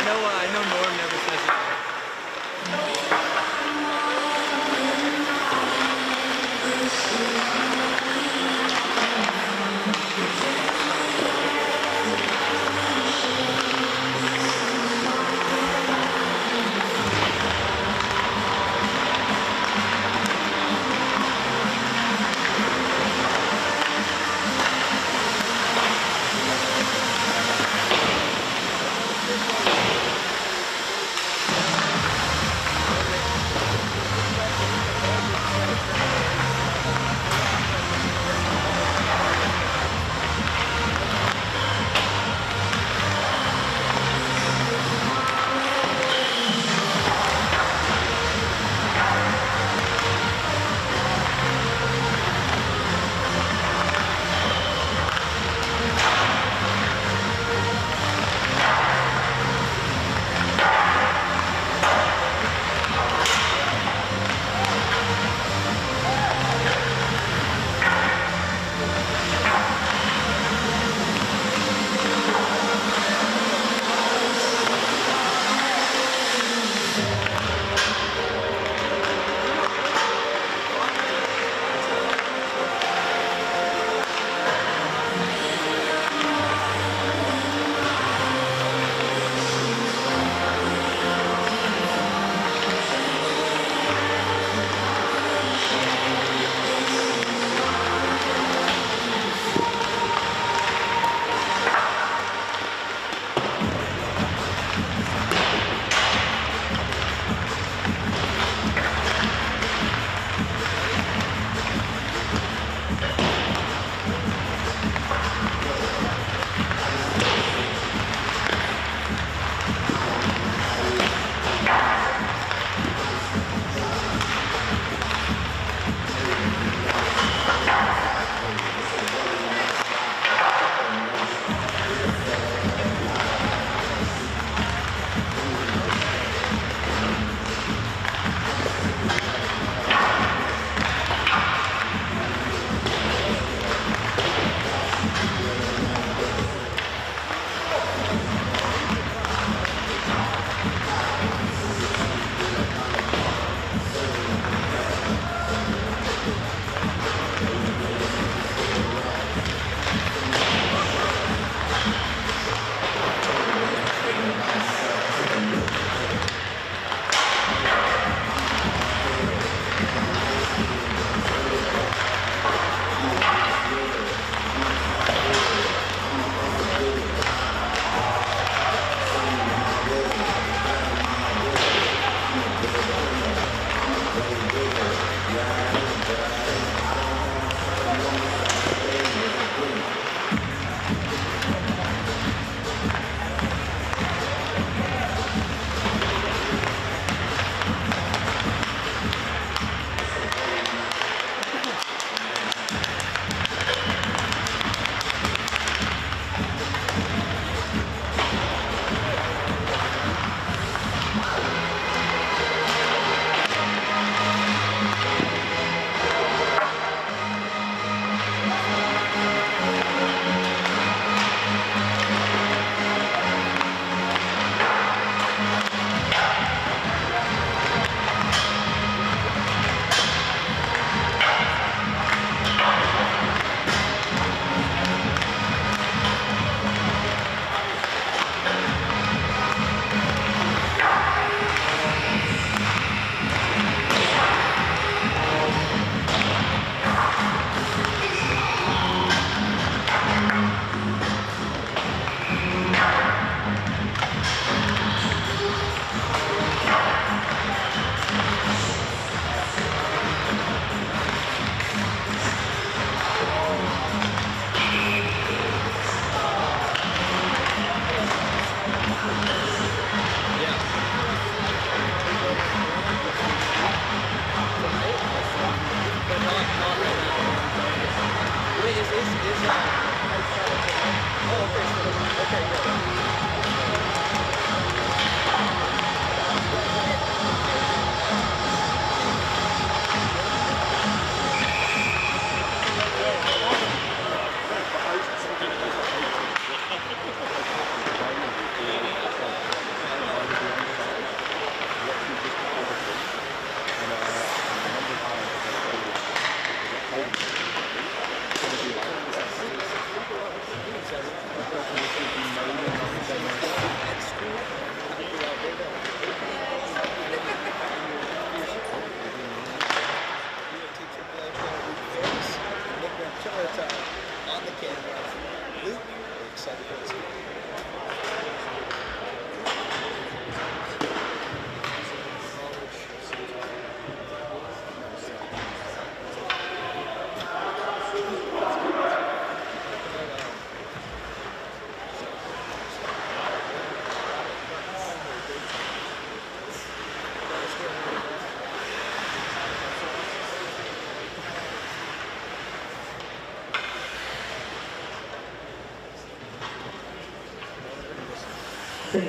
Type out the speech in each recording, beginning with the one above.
I know Norm never says it.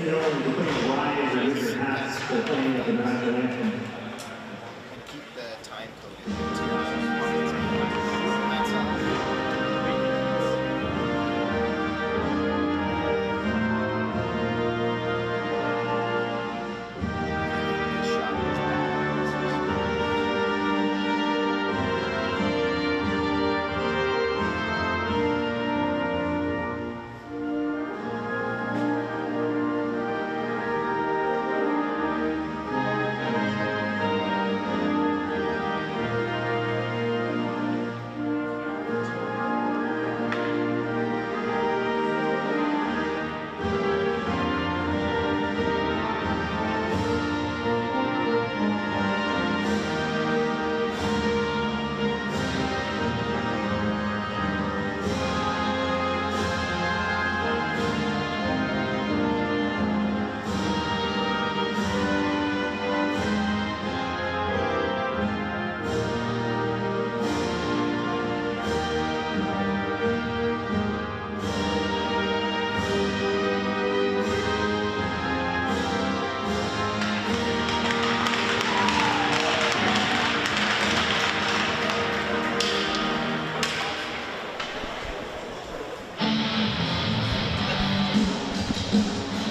Keep the time code. That's all.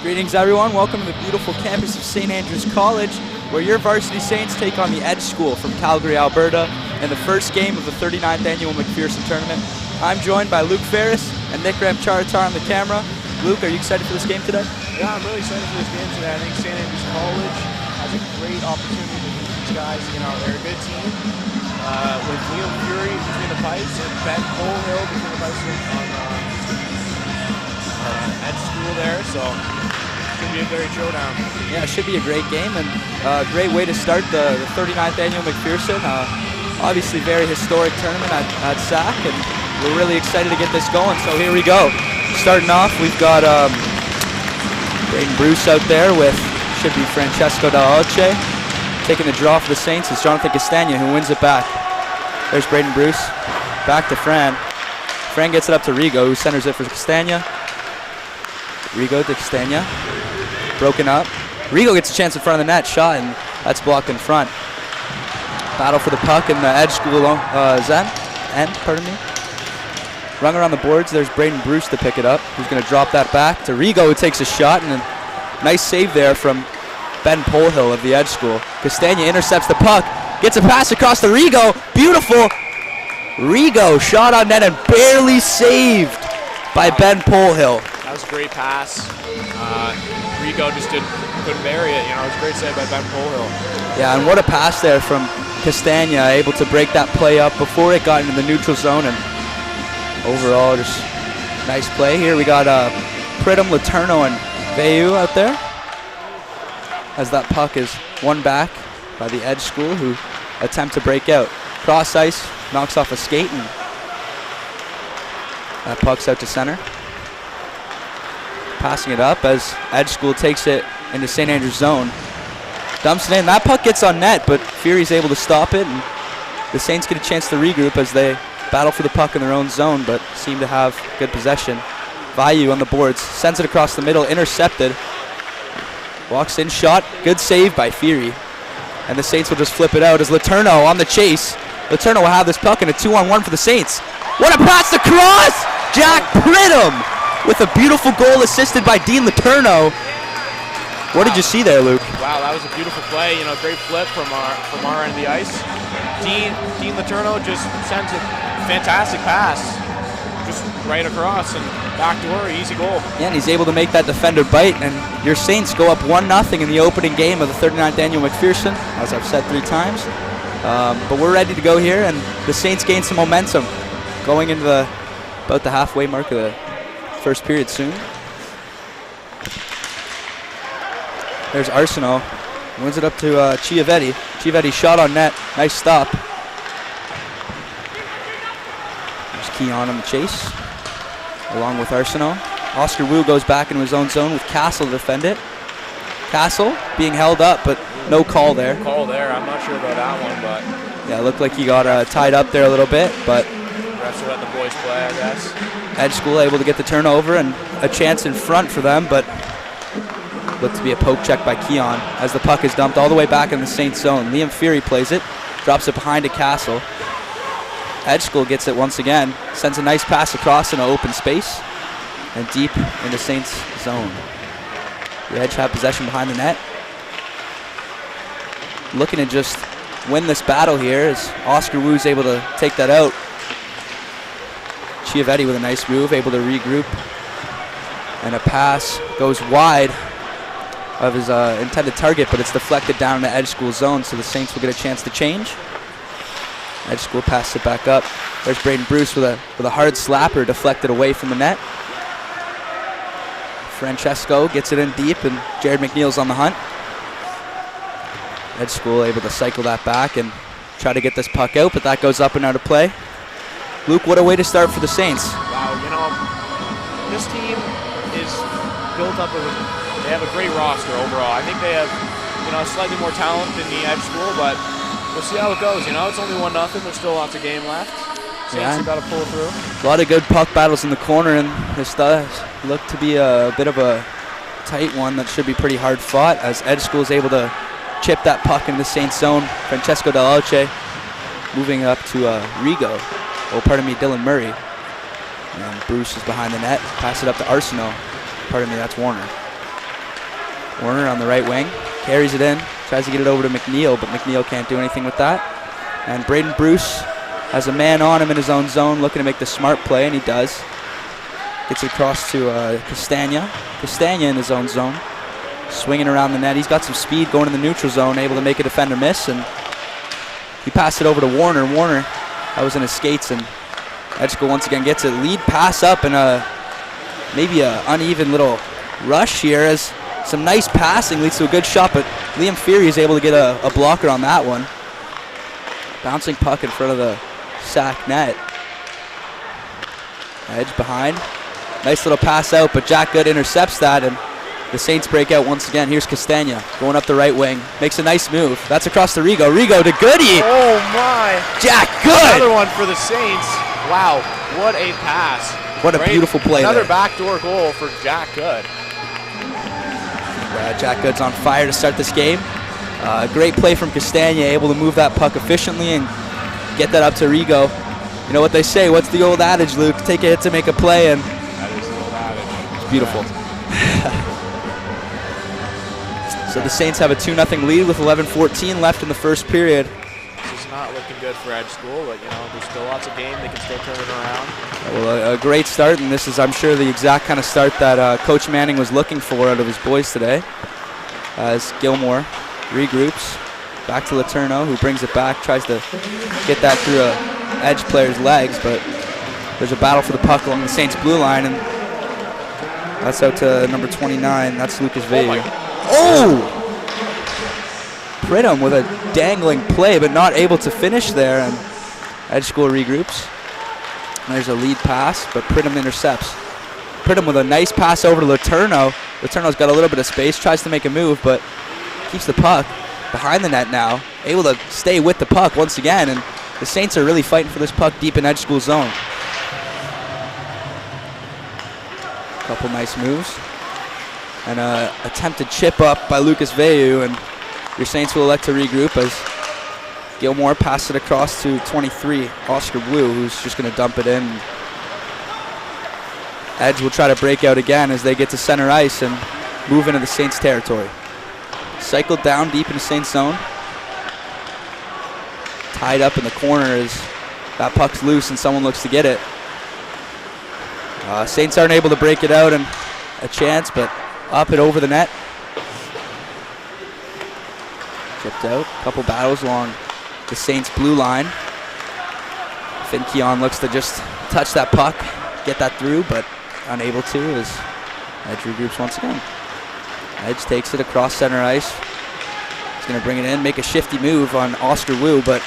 Greetings everyone, welcome to the beautiful campus of St. Andrews College, where your varsity Saints take on the Edge School from Calgary, Alberta, in the first game of the 39th annual MacPherson tournament. I'm joined by Luke Ferris and Nick Ramcharatar on the camera. Luke, are you excited for this game today? Yeah, I'm really excited for this game today. I think St. Andrews College has a great opportunity to meet these guys. They're a good team. With Liam Fury between the pipes and Ben Colehill between the pipes on Edge School there, so it's going to be a great showdown. Yeah, it should be a great game and a great way to start the 39th annual MacPherson. Obviously very historic tournament at SAC, and we're really excited to get this going, so here we go. Starting off, we've got Braden Bruce out there with, should be Francesco D'Alce. Taking the draw for the Saints is Jonathan Castagna, who wins it back. There's Braden Bruce, back to Fran. Fran gets it up to Rigo, who centers it for Castagna. Rigo to Castagna, broken up. Rigo gets a chance in front of the net, shot, and that's blocked in front. Battle for the puck in the Edge School Rung around the boards, there's Braden Bruce to pick it up. He's going to drop that back to Rigo, who takes a shot, and a nice save there from Ben Polehill of the Edge School. Castagna intercepts the puck, gets a pass across to Rigo, beautiful. Rigo shot on net and barely saved by Ben Polehill. That was a great pass. Rigo just couldn't bury it. It was a great save by Ben Polehill. Yeah, and what a pass there from Castagna, able to break that play up before it got into the neutral zone, and overall just nice play here. We got Pridham, Letourneau, and Veilleux out there as that puck is won back by the Edge School, who attempt to break out. Cross ice, knocks off a skate, and that puck's out to center. Passing it up as Edge School takes it into St. Andrews zone. Dumps it in. That puck gets on net, but Fury's able to stop it, and the Saints get a chance to regroup as they battle for the puck in their own zone, but seem to have good possession. Veilleux on the boards, sends it across the middle, intercepted. Walks in, shot, good save by Fury. And the Saints will just flip it out as Letourneau on the chase. Letourneau will have this puck in a 2-on-1 for the Saints. What a pass across! Jack Pridham with a beautiful goal assisted by Dean Letourneau. What did you see there, Luke? Wow, that was a beautiful play. Great flip from our end of the ice. Dean Letourneau just sends a fantastic pass, just right across and backdoor, easy goal. Yeah, and he's able to make that defender bite, and your Saints go up 1-0 in the opening game of the 39th annual MacPherson, as I've said 3 times. But we're ready to go here, and the Saints gain some momentum going into about the halfway mark of the first period soon. There's Arsenault, wins it up to Chiavetti. Chiavetti shot on net, nice stop. There's Keon on the chase, along with Arsenault. Oscar Wu goes back into his own zone with Castle to defend it. Castle being held up, but no call there. Call there, I'm not sure about that one, but yeah, it looked like he got tied up there a little bit, but refs will let the boys play, I guess. Edge School able to get the turnover and a chance in front for them, but Looked to be a poke check by Keon as the puck is dumped all the way back in the Saints zone. Liam Fury plays it, drops it behind to Castle. Edge School gets it once again, sends a nice pass across in an open space and deep into Saints zone. The Edge have possession behind the net. Looking to just win this battle here as Oscar Wu's able to take that out. Chiavetti with a nice move, able to regroup. And a pass goes wide of his intended target, but it's deflected down in the Edge School zone, so the Saints will get a chance to change. Edge School passes it back up. There's Braden Bruce with a hard slapper deflected away from the net. Francesco gets it in deep, and Jared McNeil's on the hunt. Edge School able to cycle that back and try to get this puck out, but that goes up and out of play. Luke, what a way to start for the Saints. Wow, you know, this team is built up they have a great roster overall. I think they have, you know, slightly more talent than the Edge School, but we'll see how it goes. You know, it's only 1-0. There's still lots of game left. Saints have got to pull through. A lot of good puck battles in the corner, and this does look to be a bit of a tight one that should be pretty hard fought as Edge School is able to chip that puck into the Saints zone. Francesco Dell'Alce moving up to Rigo. Oh, pardon me, Dylan Murray. And Bruce is behind the net. Pass it up to Arsenault. Pardon me, that's Warner. Warner on the right wing. Carries it in. Tries to get it over to McNeil, but McNeil can't do anything with that. And Braden Bruce has a man on him in his own zone, looking to make the smart play, and he does. Gets it across to Castagna. Castagna in his own zone. Swinging around the net. He's got some speed going in the neutral zone, able to make a defender miss, and he passed it over to Warner. Warner, that was in his skates, and Edge School once again gets it. Lead pass up, and maybe an uneven little rush here as some nice passing leads to a good shot, but Liam Fury is able to get a blocker on that one. Bouncing puck in front of the sack net. Edge behind. Nice little pass out, but Jack Good intercepts that, and the Saints break out once again. Here's Castagna going up the right wing. Makes a nice move. That's across to Rigo. Rigo to Goody. Oh, my. Jack Good. Another one for the Saints. Wow, what a pass. What a beautiful play Another there. backdoor goal for Jack Good. Jack Good's on fire to start this game. Great play from Castagna, able to move that puck efficiently and get that up to Rigo. You know what they say, what's the old adage, Luke? Take a hit to make a play, and That is the old adage. it's beautiful. So the Saints have a 2-0 lead with 11:14 left in the first period. This is not looking good for Edge School, but you know, there's still lots of game. They can still turn it around. Well, a great start, and this is, I'm sure, the exact kind of start that Coach Manning was looking for out of his boys today. As Gilmore regroups, back to Letourneau, who brings it back, tries to get that through a Edge player's legs, but there's a battle for the puck along the Saints blue line, and that's out to number 29. That's Lucas Veilleux. Oh! Pridham with a dangling play, but not able to finish there, and Edge School regroups. There's a lead pass, but Pridham intercepts. Pridham with a nice pass over to Letourneau. Letourneau's got a little bit of space, tries to make a move, but keeps the puck behind the net now, able to stay with the puck once again, and the Saints are really fighting for this puck deep in Edge School zone. Couple nice moves. And an attempted chip up by Lucas Veilleux, and your Saints will elect to regroup as Gilmore passes it across to 23, Oscar Blue, who's just going to dump it in. Edge will try to break out again as they get to center ice and move into the Saints territory. Cycled down deep into Saints zone. Tied up in the corner as that puck's loose and someone looks to get it. Saints aren't able to break it out, and a chance, but up and over the net. Chipped out. Couple battles along the Saints blue line. Finn Keon looks to just touch that puck, get that through, but unable to as Edge regroups once again. Edge takes it across center ice. He's going to bring it in, make a shifty move on Oscar Wu, but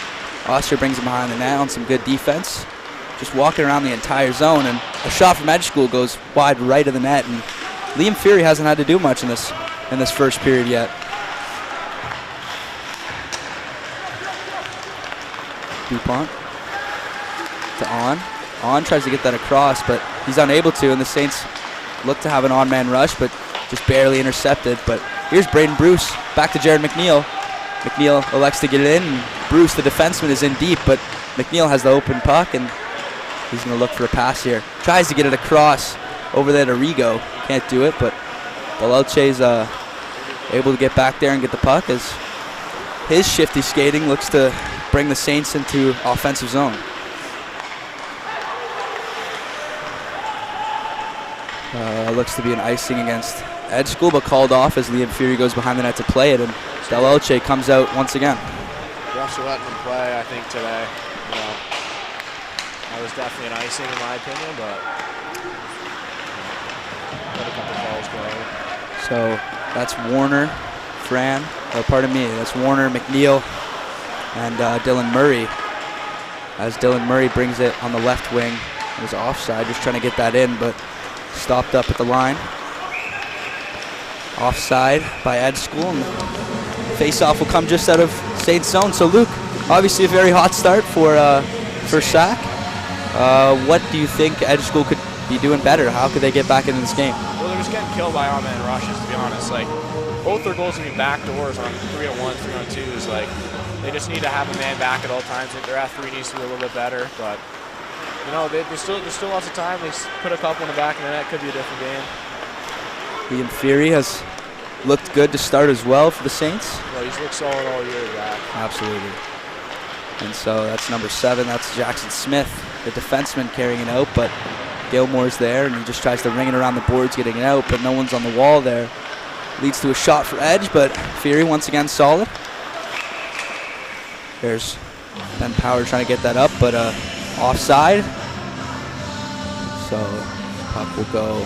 Oscar brings him behind the net on some good defense. Just walking around the entire zone, and a shot from Edge School goes wide right of the net, and Liam Fury hasn't had to do much in this first period yet. DuPont to On. On tries to get that across, but he's unable to, and the Saints look to have an on-man rush, but just barely intercepted. But here's Braden Bruce, back to Jared McNeil. McNeil elects to get it in, and Bruce, the defenseman, is in deep, but McNeil has the open puck, and he's going to look for a pass here. Tries to get it across over there to Rigo. Can't do it, but Delelche's able to get back there and get the puck as his shifty skating looks to bring the Saints into offensive zone. Looks to be an icing against Edge School, but called off as Liam Fury goes behind the net to play it, and Delelche comes out once again. Refs are letting him play, I think, today. You know, that was definitely an icing in my opinion, but let a couple calls go. So that's Warner, that's Warner, McNeil, and Dylan Murray. As Dylan Murray brings it on the left wing, it was offside, just trying to get that in, but stopped up at the line. Offside by Ed School, and face-off will come just out of Saints zone. So Luke, obviously a very hot start for SAC. What do you think Ed School could be doing better? How could they get back into this game? Well, they're just getting killed by on-man rushes, to be honest. Like, both their goals can be back doors on 3-on-1, 3-on-2s. Like, they just need to have a man back at all times. Their F3 needs to be a little bit better, but you know, there's still lots of time. They put a couple in the back of the net. Could be a different game. Liam Fury has looked good to start as well for the Saints. Well, he's looked solid all year, Zach. Absolutely. And so that's number 7. That's Jackson Smith, the defenseman, carrying it out. But Gilmore's there, and he just tries to ring it around the boards, getting it out. But no one's on the wall there. Leads to a shot for Edge, but Fury once again solid. There's Ben Power trying to get that up, but offside. So puck will go,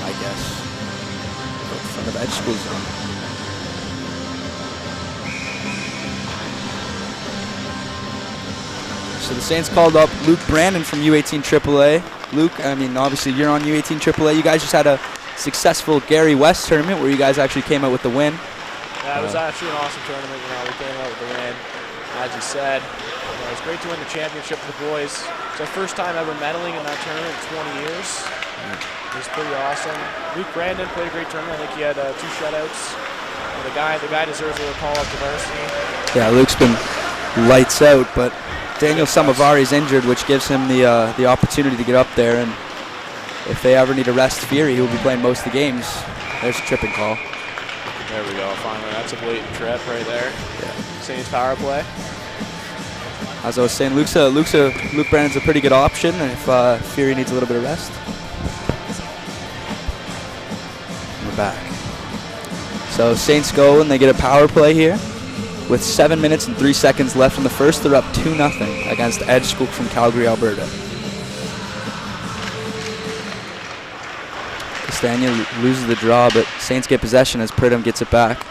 I guess, in front of Edge School zone. So the Saints called up Luke Brandon from U18 AAA. Luke, I mean, obviously you're on U18 AAA. You guys just had a successful Gary West tournament where you guys actually came out with the win. Yeah, it was actually an awesome tournament. You know, we came out with the win. As you said, you know, it was great to win the championship for the boys. It's our first time ever medaling in that tournament in 20 years. It was pretty awesome. Luke Brandon played a great tournament. I think he had 2 shutouts. And the guy deserves a little call up to varsity. Yeah, Luke's been lights out, but Daniel Samavari's injured, which gives him the opportunity to get up there. And if they ever need to rest Fury, he will be playing most of the games. There's a tripping call. There we go. Finally, that's a blatant trip right there. Yeah. Saints power play. As I was saying, Luke Brandon's a pretty good option if Fury needs a little bit of rest. We're back. So Saints go and they get a power play here. With 7 minutes and 3 seconds left in the first, they're up 2-0 against Edge School from Calgary, Alberta. Castagna loses the draw, but Saints get possession as Pridham gets it back.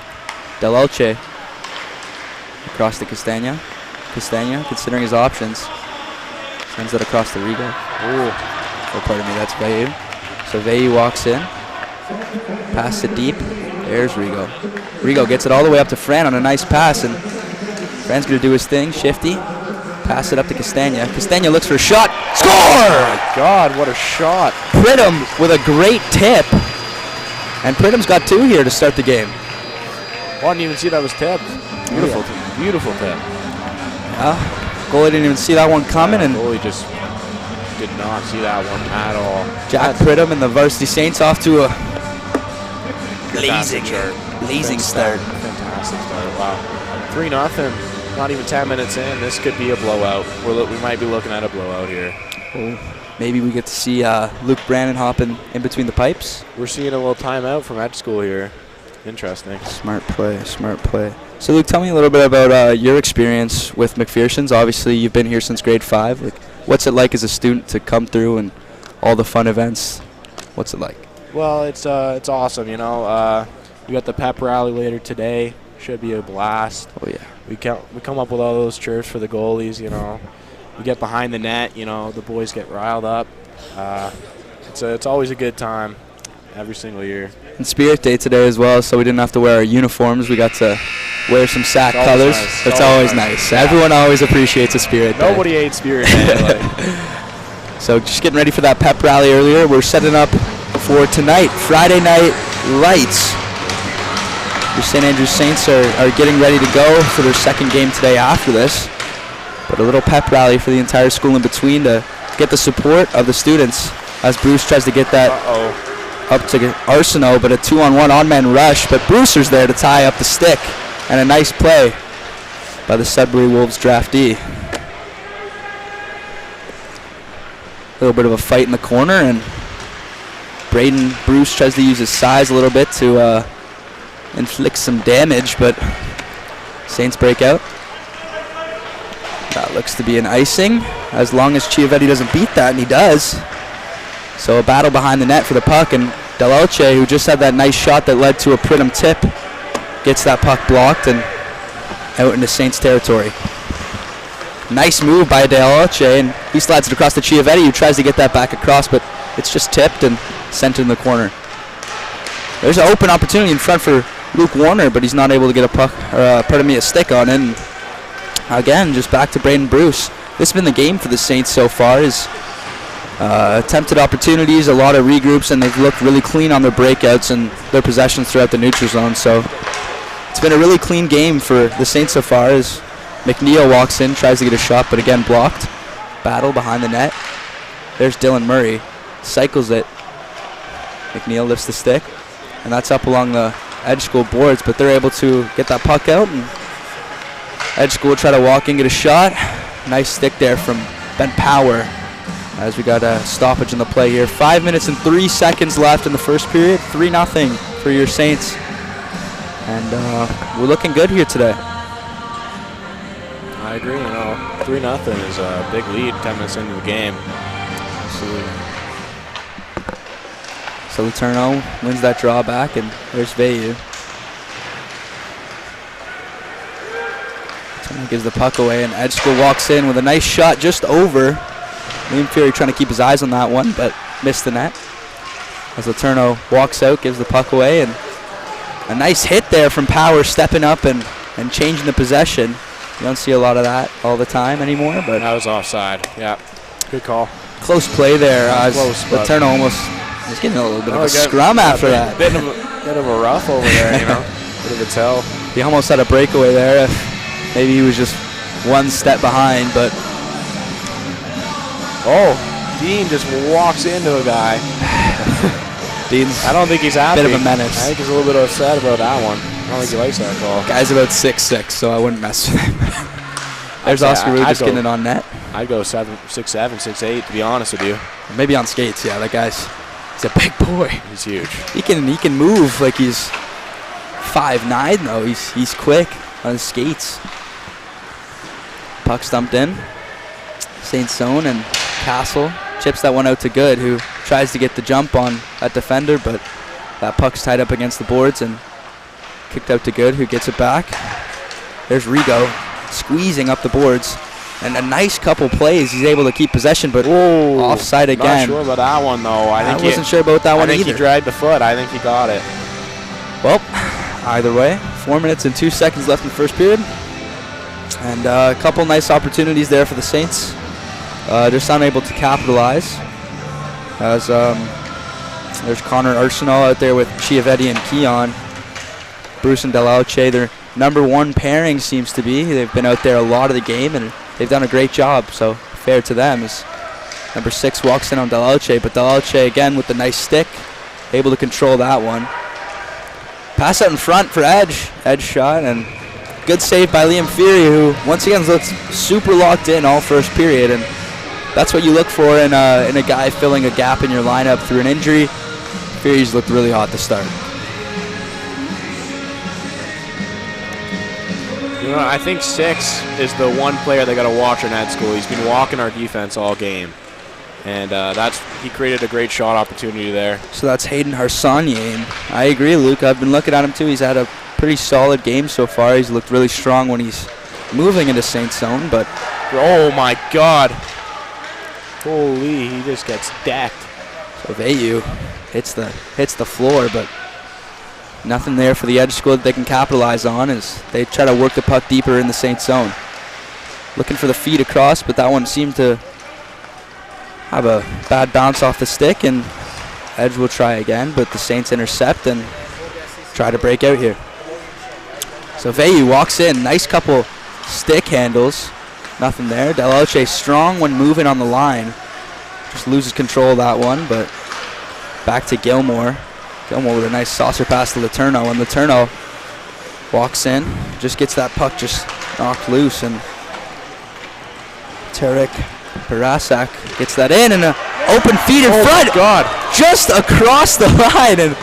Delelche across to Castagna. Castagna, considering his options, sends it across to Rigo. Oh, pardon me, that's Veyu. So Veyu walks in, pass it deep. There's Rigo. Rigo gets it all the way up to Fran on a nice pass, and Fran's going to do his thing, shifty. Pass it up to Castagna. Castagna looks for a shot. Score! Oh my God, what a shot. Pridham with a great tip. And Pridham's got 2 here to start the game. I didn't even see that was tipped. Beautiful, beautiful tip. Yeah, goalie didn't even see that one coming, and goalie just did not see that one at all. Jack Pridham and the Varsity Saints off to a blazing start. Fantastic start. Wow. 3-0. Not even 10 minutes in. This could be a blowout. We might be looking at a blowout here. Oh, maybe we get to see Luke Brandon hopping in between the pipes. We're seeing a little timeout from Edge School here. Interesting. Smart play, smart play. So Luke, tell me a little bit about your experience with MacPherson's. Obviously, you've been here since grade 5. Like, what's it like as a student to come through and all the fun events? What's it like? Well, it's awesome. You know, we got the pep rally later today. Should be a blast. Oh yeah. We come up with all those chirps for the goalies. You know, we get behind the net. You know, the boys get riled up. It's always a good time every single year. And Spirit Day today as well, so we didn't have to wear our uniforms. We got to wear some SAC colors. Nice. It's always nice. Yeah. Everyone always appreciates a Spirit Day. Nobody hates Spirit Day. So just getting ready for that pep rally earlier. We're setting up for tonight, Friday Night Lights. The St. Andrews Saints are getting ready to go for their second game today after this. But a little pep rally for the entire school in between to get the support of the students as Bruce tries to get that up to Arsenault, but a 2-on-1 on-man rush. But Brewster's there to tie up the stick, and a nice play by the Sudbury Wolves draftee. A little bit of a fight in the corner, and Braden Bruce tries to use his size a little bit to inflict some damage, but Saints break out. That looks to be an icing, as long as Chiavetti doesn't beat that, and he does. So a battle behind the net for the puck, and Del Elche, who just had that nice shot that led to a Pridham tip, gets that puck blocked and out into Saints territory. Nice move by Del Elche, and he slides it across to Chiavetti, who tries to get that back across, but it's just tipped and sent in the corner. There's an open opportunity in front for Luke Warner, but he's not able to get a puck, or a stick on it. And again, just back to Braden Bruce. This has been the game for the Saints so far. Is attempted opportunities, a lot of regroups, and they've looked really clean on their breakouts and their possessions throughout the neutral zone. So it's been a really clean game for the Saints so far as McNeil walks in, tries to get a shot, but again blocked. Battle behind the net. There's Dylan Murray. Cycles it. McNeil lifts the stick, and that's up along the Edge School boards, but they're able to get that puck out, and Edge School will try to walk in, get a shot. Nice stick there from Ben Power as we got a stoppage in the play here. 5 minutes and 3 seconds left in the first period. 3-0 for your Saints. And we're looking good here today. I agree. 3-0 is a big lead 10 minutes into the game. Absolutely. So Letourneau wins that draw back, and there's Veyu. Letourneau gives the puck away, and Edge School walks in with a nice shot just over. Liam Fury trying to keep his eyes on that one, but missed the net. As Letourneau walks out, gives the puck away, and a nice hit there from Power, stepping up and changing the possession. You don't see a lot of that all the time anymore, but that was offside. Yeah, good call. Close play there. Close, Letourneau almost was getting a little bit of a scrum after that. Bit of a rough over there, Bit of a tell. He almost had a breakaway there. If maybe he was just one step behind, but Dean just walks into a guy. Dean's I don't think he's happy. Bit of a menace. I think he's a little bit upset about that one. I don't think he likes that call. Guy's about 6'6", so I wouldn't mess with him. There's Oscar Rude just getting it on net. I'd go 6'7", 6'8", to be honest with you. Maybe on skates, yeah. That he's a big boy. He's huge. He can move like he's 5'9", though. He's quick on his skates. Puck stumped in. Saint Zone, and Castle chips that one out to Good, who tries to get the jump on that defender, but that puck's tied up against the boards and kicked out to Good, who gets it back. There's Rigo squeezing up the boards, and a nice couple plays. He's able to keep possession, but offside again. Not sure about that one, though. I wasn't sure about that one either. I think he dragged the foot. I think he got it. Well, either way, 4 minutes and 2 seconds left in the first period, and a couple nice opportunities there for the Saints. Just unable to capitalize, as there's Connor Arsenault out there with Chiavetti and Keon. Bruce and Del Elche, their number one pairing seems to be. They've been out there a lot of the game, and they've done a great job, so fair to them as number 6 walks in on Del Elche, but Del Elche again with the nice stick, able to control that one. Pass out in front for Edge. Edge shot, and good save by Liam Fury, who once again looks super locked in all first period, and that's what you look for in a guy filling a gap in your lineup through an injury. Fury's looked really hot to start. I think 6 is the one player they got to watch in Ed School. He's been walking our defense all game, and he created a great shot opportunity there. So that's Hayden Harsanian. I agree, Luke. I've been looking at him too. He's had a pretty solid game so far. He's looked really strong when he's moving into Saint Zone, but oh my God! Holy, he just gets decked. So Veyu hits the floor, but nothing there for the Edge School that they can capitalize on as they try to work the puck deeper in the Saint Zone. Looking for the feed across, but that one seemed to have a bad bounce off the stick, and Edge will try again, but the Saints intercept and try to break out here. So Veyu walks in, nice couple stick handles, nothing there. Delaoche strong when moving on the line. Just loses control of that one, but back to Gilmore. Gilmore with a nice saucer pass to Letourneau, and Letourneau walks in, just gets that puck just knocked loose, and Tarek Barasak gets that in, and an open feed in front. God. Just across the line, and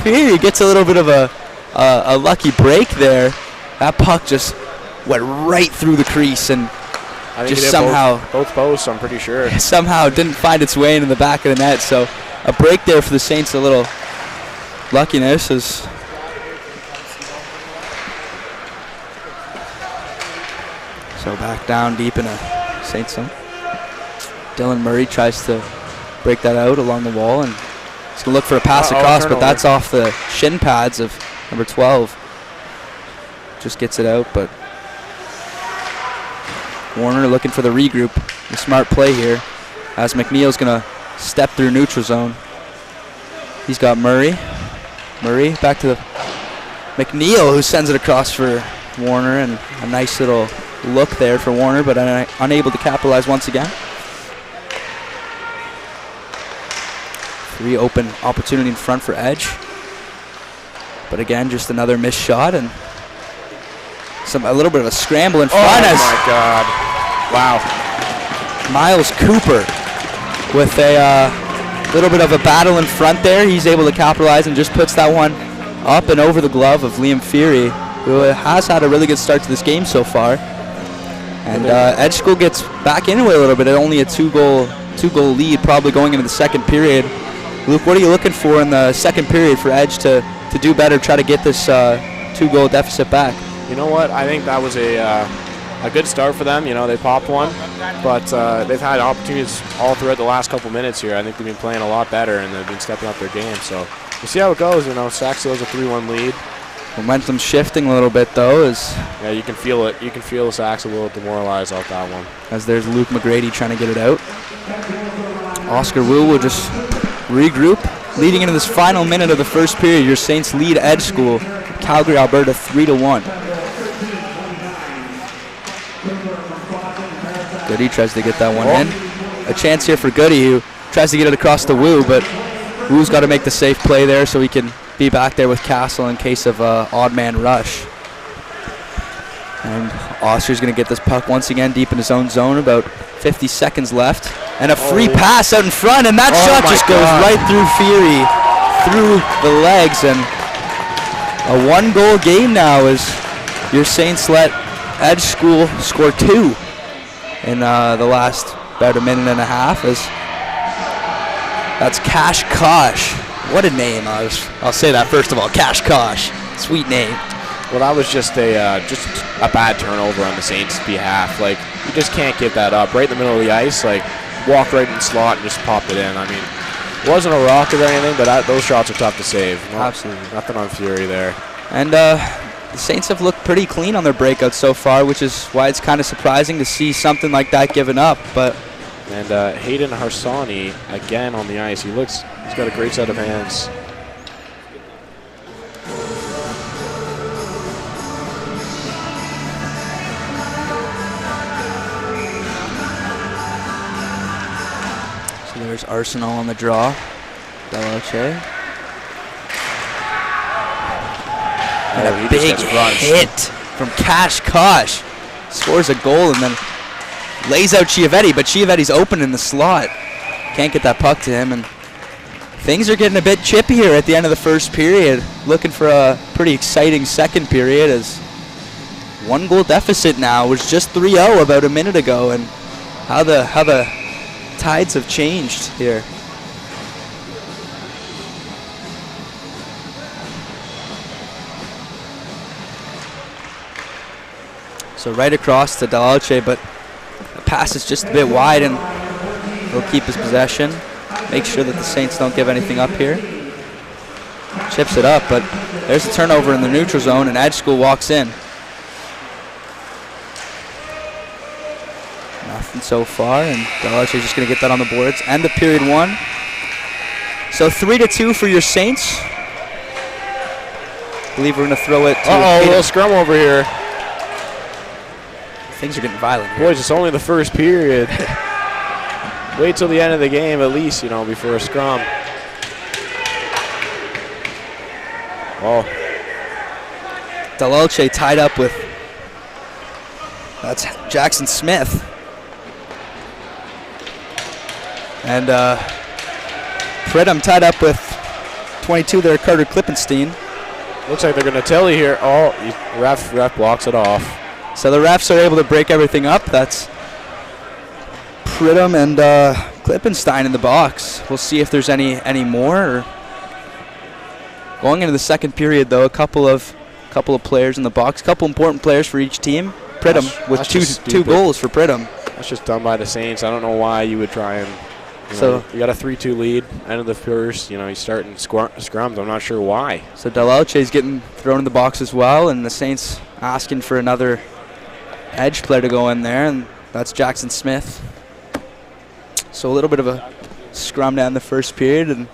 here he gets a little bit of a lucky break there. That puck just went right through the crease, and I think just somehow both posts, I'm pretty sure. somehow didn't find its way into the back of the net. So a break there for the Saints, a little luckiness as so back down deep in a Saints zone. Dylan Murray tries to break that out along the wall, and he's going to look for a pass across, but that's off the shin pads of number 12. Just gets it out, but Warner looking for the regroup. A smart play here as McNeil's going to step through neutral zone. He's got Murray. Murray back to the McNeil, who sends it across for Warner, and a nice little look there for Warner, but unable to capitalize once again. Free open opportunity in front for Edge. But again, just another missed shot, and a little bit of a scramble in front. Oh my God. Wow. Miles Cooper with a little bit of a battle in front there. He's able to capitalize and just puts that one up and over the glove of Liam Fury, who has had a really good start to this game so far. And Edge School gets back into it a little bit. Only a two-goal lead, probably going into the second period. Luke, what are you looking for in the second period for Edge to do better, try to get this two-goal deficit back? You know what? I think that was a good start for them. You know, they popped one, but they've had opportunities all throughout the last couple minutes here. I think they've been playing a lot better, and they've been stepping up their game. So we'll see how it goes. You know, Sac still has a 3-1 lead. Momentum shifting a little bit, though, yeah, you can feel it. You can feel Sac's a little demoralized off that one. As there's Luke McGrady trying to get it out. Oscar Wu will just regroup. Leading into this final minute of the first period, your Saints lead Edge School, Calgary, Alberta, 3-1. Goody tries to get that one in. A chance here for Goody, who tries to get it across to Wu, but Wu's got to make the safe play there so he can be back there with Castle in case of odd man rush. And Oscar's going to get this puck once again deep in his own zone, about 50 seconds left. And a free pass out in front, and that shot just goes right through Fury, through the legs. And a one-goal game now as your Saints let Edge School score 2 in the last about a minute and a half. As that's Cash Kosh. What a name. I'll say that first of all. Cash Kosh. Sweet name. Well, that was just a bad turnover on the Saints' behalf. Like, you just can't give that up. Right in the middle of the ice, like, walked right in the slot and just popped it in. I mean, it wasn't a rocket or anything, but those shots are tough to save. Absolutely. Nothing on Fury there. And the Saints have looked pretty clean on their breakouts so far, which is why it's kind of surprising to see something like that given up. And Hayden Harsani again on the ice. He's got a great set of hands. So there's Arsenal on the draw. Delaoche. And a big hit from Cash Kosh. Scores a goal and then lays out Chiavetti, but Chiavetti's open in the slot. Can't get that puck to him, and things are getting a bit chippy here at the end of the first period. Looking for a pretty exciting second period as one-goal deficit now. It was just 3-0 about a minute ago, and how the tides have changed here. So right across to Delaoche, but the pass is just a bit wide, and he'll keep his possession. Make sure that the Saints don't give anything up here. Chips it up, but there's a turnover in the neutral zone, and Edge School walks in. Nothing so far, and Delaoche is just going to get that on the boards. End of period 1. So 3-2 for your Saints. I believe we're going to throw it to Uh-oh, a little scrum over here. Things are getting violent here. Boys, it's only the first period. Wait till the end of the game at least, before a scrum. Oh. Delalche tied up with, that's Jackson Smith. And Pridham tied up with 22 there, Carter Klippenstein. Looks like they're going to tell you here. Oh, ref blocks it off. So the refs are able to break everything up. That's Pridham and Klippenstein in the box. We'll see if there's any more. Going into the second period, though, a couple of players in the box, a couple important players for each team. Pridham with two goals for Pridham. That's just done by the Saints. I don't know why you would try and. You got a 3-2 lead, end of the first. You start in scrums. I'm not sure why. So Delalche's getting thrown in the box as well, and the Saints asking for another edge player to go in there, and that's Jackson Smith. So a little bit of a scrum down the first period, and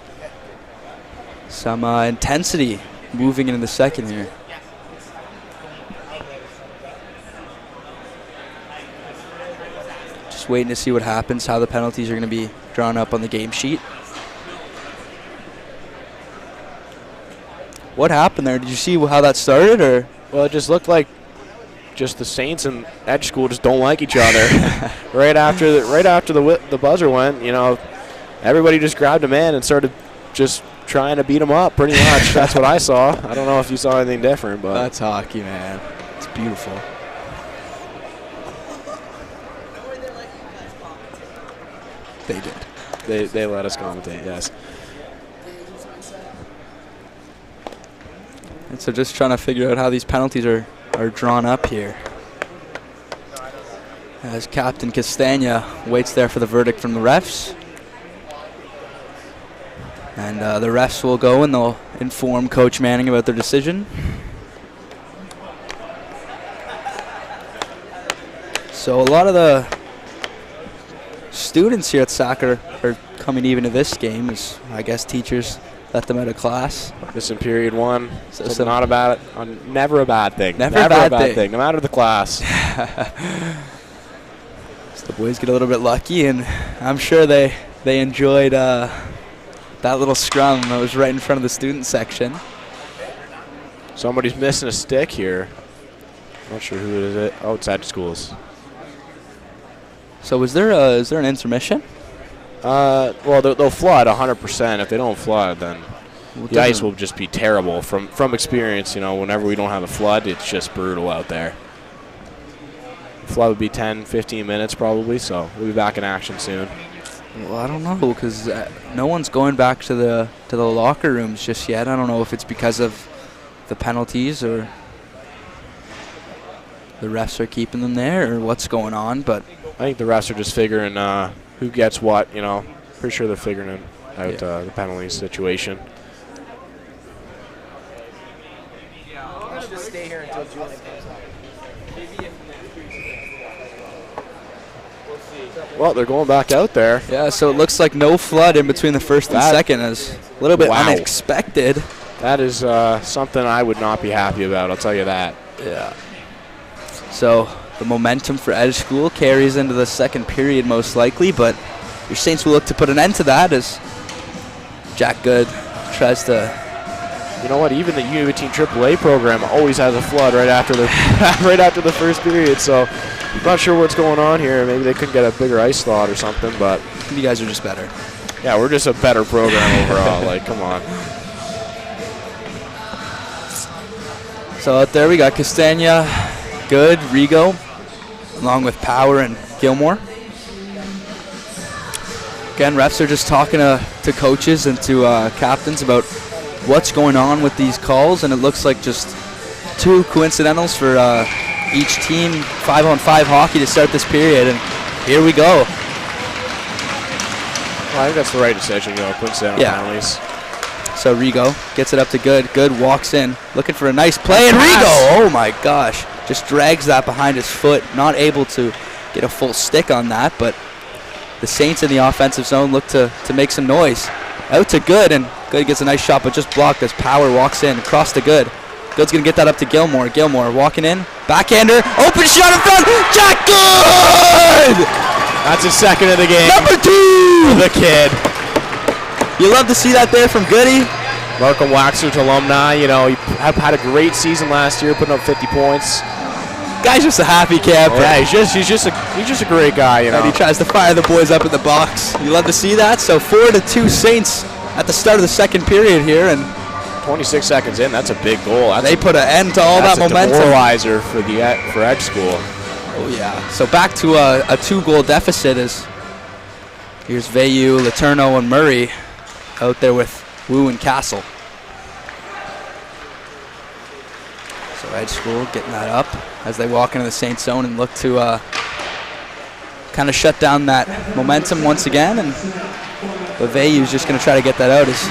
some intensity moving into the second here. Just waiting to see what happens, how the penalties are going to be drawn up on the game sheet. What happened there? Did you see how that started, or? Well, it just looked like just the Saints and Edge School just don't like each other. right after the buzzer went, everybody just grabbed a man and started just trying to beat him up. Pretty much, that's what I saw. I don't know if you saw anything different, but that's hockey, man. It's beautiful. They did. They let us commentate, yes. And so just trying to figure out how these penalties are drawn up here. As Captain Castagna waits there for the verdict from the refs. And the refs will go and they'll inform Coach Manning about their decision. So a lot of the students here at SAC are coming even to this game, as I guess teachers let them out of class. This in period one. So not a bad, never a bad thing. Never a bad thing. No matter the class. So the boys get a little bit lucky, and I'm sure they enjoyed that little scrum that was right in front of the student section. Somebody's missing a stick here. Not sure who it is. Oh, it's Edge Schools. So is there an intermission? Well, they'll flood 100%. If they don't flood, then the ice will just be terrible. From experience, whenever we don't have a flood, it's just brutal out there. Flood would be 10, 15 minutes probably, so we'll be back in action soon. Well, I don't know, because no one's going back to the locker rooms just yet. I don't know if it's because of the penalties or the refs are keeping them there or what's going on, but I think the refs are just figuring who gets what, Pretty sure they're figuring out the penalty situation. Let's just stay here until Julian comes up. Well, they're going back out there. yeah, so it looks like no flood in between the first and second. Is a little bit unexpected. That is something I would not be happy about, I'll tell you that. Yeah. So the momentum for Edge School carries into the second period most likely, but your Saints will look to put an end to that as Jack Good tries to. You know what? Even the U18 AAA program always has a flood right after the right after the first period. So I'm not sure what's going on here. Maybe they couldn't get a bigger ice slot or something. But You guys are just better. yeah, we're just a better program overall. Like, come on. So out there we got Castagna, Good, Rigo, along with Power and Gilmore. Again, refs are just talking to coaches and to captains about what's going on with these calls, and it looks like just two coincidentals for each team, 5-on-5 hockey to start this period, and here we go. Well, I think that's the right decision, coincidental penalties. So Rigo gets it up to Good. Good walks in, looking for a nice play, and Rigo, oh my gosh, just drags that behind his foot, not able to get a full stick on that, but the Saints in the offensive zone look to make some noise. Out to Good, and Good gets a nice shot, but just blocked as Power walks in. Across to Good. Good's going to get that up to Gilmore. Gilmore walking in. Backhander. Open shot in front. Jack Good! That's his second of the game. Number 2! The kid. You love to see that there from Goody. Markham Waxers alumni. You know, he had a great season last year, putting up 50 points. Guy's just a happy camper. Yeah, he's just a great guy, you know. And he tries to fire the boys up in the box. You love to see that. So 4-2 Saints at the start of the second period here, and 26 seconds in, that's a big goal. They put an end to all that momentum. That's a demoralizer for Edge School. Oh yeah. So back to a 2-goal deficit as here's Vayu, Letourneau, and Murray out there with Wu and Castle. So Edge School getting that up as they walk into the Saints zone and look to kind of shut down that momentum once again. But Vayu's just going to try to get that out as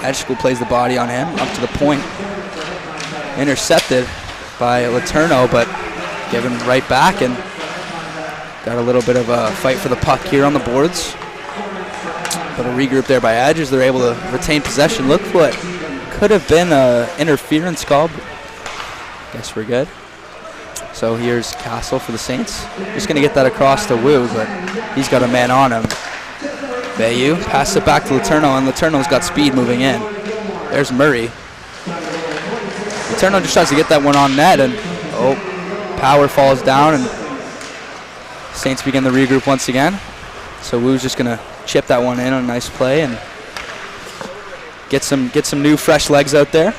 Edge School plays the body on him up to the point. Intercepted by Letourneau, but given right back, and got a little bit of a fight for the puck here on the boards. But a regroup there by Edge as they're able to retain possession. Look what could have been an interference call. Guess we're good. So here's Castle for the Saints. Just going to get that across to Wu, but he's got a man on him. Vayu passes it back to Letourneau, and Letourneau's got speed moving in. There's Murray. Letourneau just tries to get that one on net, and Power falls down, and Saints begin the regroup once again. So Wu's just going to chip that one in on a nice play and get some new fresh legs out there.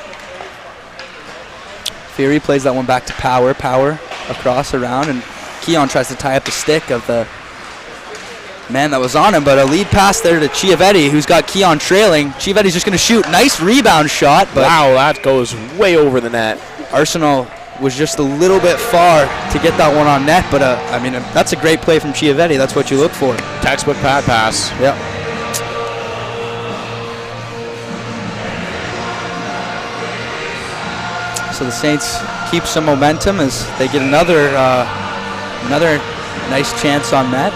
Fury plays that one back to Power. Power across, around, and Keon tries to tie up the stick of the man that was on him, but a lead pass there to Chiavetti, who's got Keon trailing. Chiavetti's just going to shoot. Nice rebound shot. But wow, that goes way over the net. Arsenal was just a little bit far to get that one on net, but I mean, that's a great play from Chiavetti. That's what you look for. Textbook pad pass. Yep. So the Saints keep some momentum as they get another nice chance on net.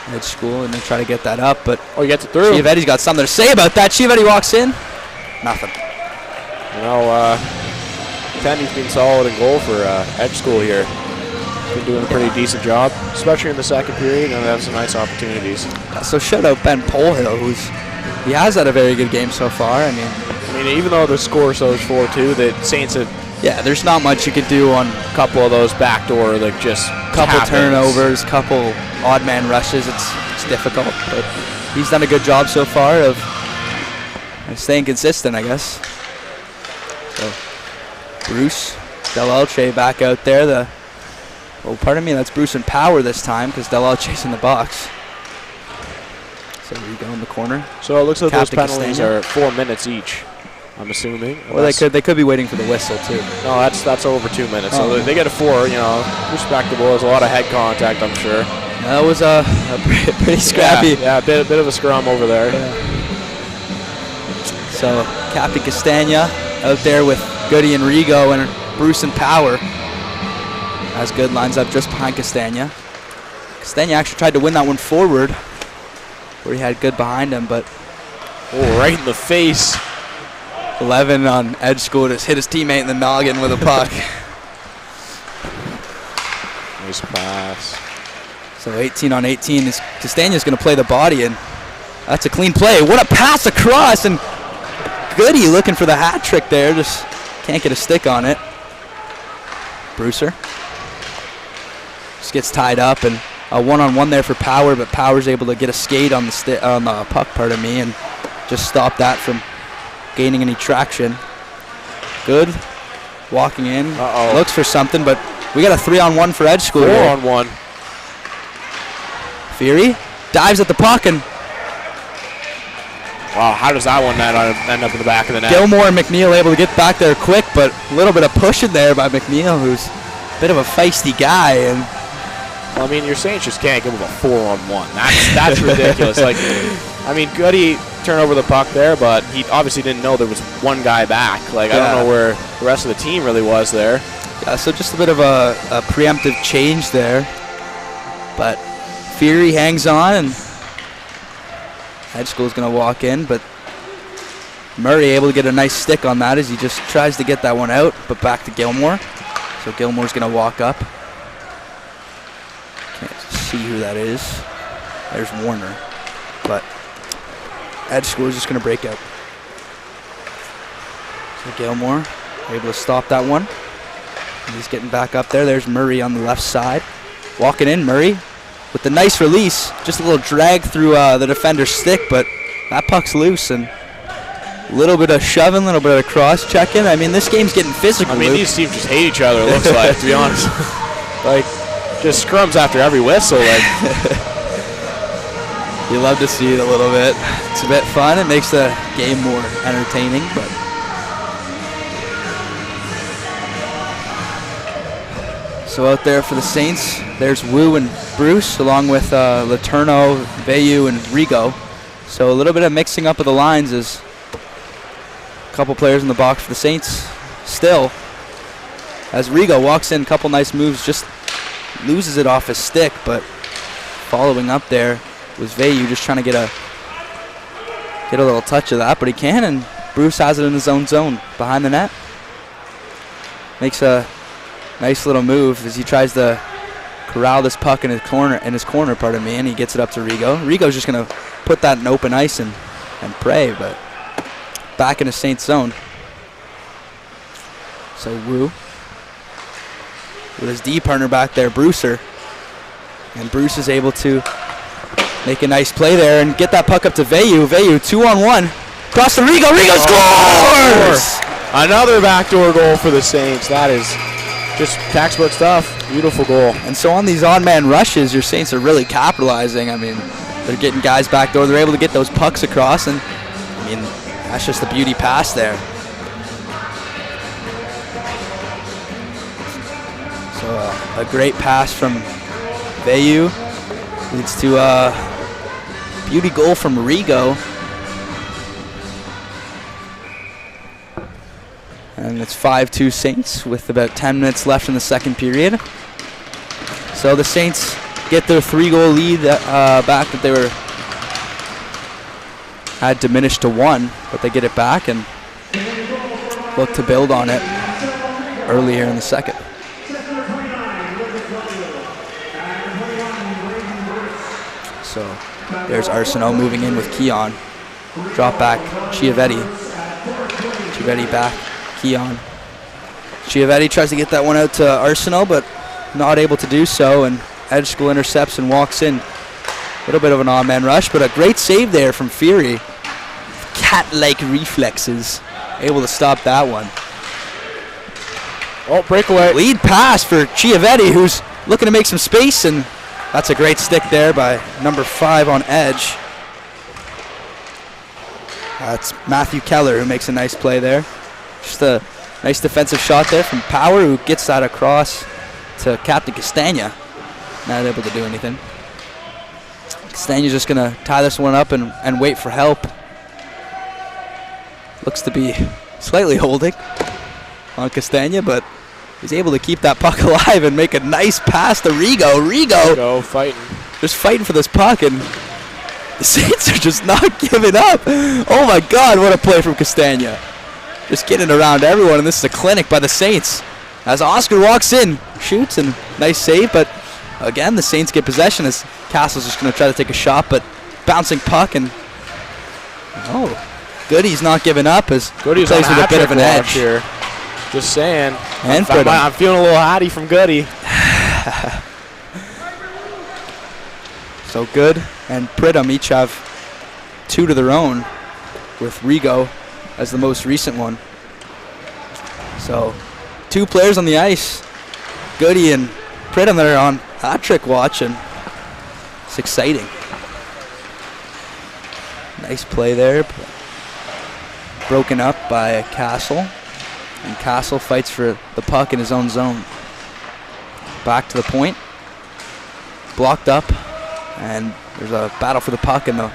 Edge School, and they try to get that up, but he gets it through. Chiavetti's got something to say about that. Chiavetti walks in. Nothing. You know, Tenny's been solid in goal for Edge School here. He's been doing a pretty decent job, especially in the second period, and have some nice opportunities. So shout out Ben Polhill, he has had a very good game so far. I mean, even though the score shows 4-2, the Saints have. Yeah, there's not much you could do on a couple of those backdoor, like just couple turnovers, couple odd man rushes. It's difficult, but he's done a good job so far of staying consistent, I guess. So Bruce Del Elche back out there. Pardon me, that's Bruce and Power this time because Del Elche's in the box. So there you go in the corner. So it looks like Captain those penalties Castagna. are 4 minutes each, I'm assuming. Well, they could be waiting for the whistle too. No, that's over 2 minutes. So they get a 4. You know, respectable. There's a lot of head contact, I'm sure. That was a pretty scrappy. Yeah, a bit of a scrum over there. Yeah. So Captain Castagna out there with Goody and Rigo and Bruce and Power. As Good lines up just behind Castagna. Castagna actually tried to win that one forward, where he had Good behind him, but right in the face. 11 on Edge School, just hit his teammate in the noggin with a puck. Nice pass. So 18 on 18. Castagna's going to play the body, and that's a clean play. What a pass across, and Goody looking for the hat trick there. Just can't get a stick on it. Brucer just gets tied up, and a one-on-one there for Power, but Power's able to get a skate on the puck, pardon me, and just stop that from gaining any traction. Good. Walking in. Looks for something, but we got a 3-on-1 for Edge School. 4-on-1. Fury dives at the puck, and wow, how does that one end up in the back of the net? Gilmore and McNeil able to get back there quick, but a little bit of pushing there by McNeil, who's a bit of a feisty guy. And well, I mean, your Saints just can't give him a 4-on-1. That's ridiculous. Like, I mean, Goody turned over the puck there, but he obviously didn't know there was one guy back. Like, I don't know where the rest of the team really was there. Yeah, so just a bit of a preemptive change there. But Fury hangs on, and Edge School's going to walk in, but Murray able to get a nice stick on that as he just tries to get that one out, but back to Gilmore. So Gilmore's going to walk up. Can't see who that is. There's Warner. But Edge School is just going to break out. So Gilmore able to stop that one. He's getting back up there. There's Murray on the left side. Walking in, Murray with the nice release. Just a little drag through the defender's stick, but that puck's loose, and a little bit of shoving, a little bit of cross-checking. I mean, this game's getting physical. I mean, Luke. these teams just hate each other, it looks like, to be honest. Like, just scrums after every whistle. Like. You love to see it a little bit. It's a bit fun. It makes the game more entertaining, but so out there for the Saints, there's Wu and Bruce, along with Laterno, Veyu, and Rigo. So a little bit of mixing up of the lines as a couple players in the box for the Saints. Still, as Rigo walks in, a couple nice moves, just loses it off his stick, but following up there was Veyu, just trying to get a little touch of that, but he can, and Bruce has it in his own zone behind the net. Makes a nice little move as he tries to corral this puck in his corner, and he gets it up to Rigo. Rigo's just going to put that in open ice and pray, but back in the Saints zone. So Wu with his D partner back there, Brewster, and Bruce is able to make a nice play there and get that puck up to Veyu. Veyu 2-on-1 across to Rigo. Rigo scores! Another backdoor goal for the Saints. That is just textbook stuff. Beautiful goal. And so on these odd man rushes, your Saints are really capitalizing. I mean, they're getting guys back door. They're able to get those pucks across, and I mean, that's just a beauty pass there. So a great pass from Veyu leads to a beauty goal from Rigo. And it's 5-2 Saints with about 10 minutes left in the second period. So the Saints get their 3-goal lead back that they had diminished to 1, but they get it back and look to build on it earlier in the second. So there's Arsenault moving in with Keon. Drop back, Chiavetti. Chiavetti back, Keon. Chiavetti tries to get that one out to Arsenault, but not able to do so, and Edge School intercepts and walks in. A little bit of an odd man rush, but a great save there from Fury. Cat-like reflexes. Able to stop that one. Oh, breakaway. Lead pass for Chiavetti, who's looking to make some space, and that's a great stick there by number 5 on Edge. That's Matthew Keller who makes a nice play there. Just a nice defensive shot there from Power, who gets that across to Captain Castagna. Not able to do anything. Castagna's just going to tie this one up and wait for help. Looks to be slightly holding on Castagna, but he's able to keep that puck alive and make a nice pass to Rigo. Go fighting. Just fighting for this puck, and the Saints are just not giving up. Oh my God, what a play from Castagna. Just getting around everyone, and this is a clinic by the Saints. As Oscar walks in, shoots, and nice save, but again, the Saints get possession as Castle's just going to try to take a shot, but bouncing puck, and Goody's not giving up as Goody's plays with a bit of an edge here. Just saying. And I'm feeling a little hotty from Goody. So Good and Pridham each have 2 to their own, with Rigo as the most recent one. So 2 players on the ice, Goody and Pridham, that are on hat-trick watch, and it's exciting. Nice play there. Broken up by Castle, and Castle fights for the puck in his own zone. Back to the point. Blocked up, and there's a battle for the puck in the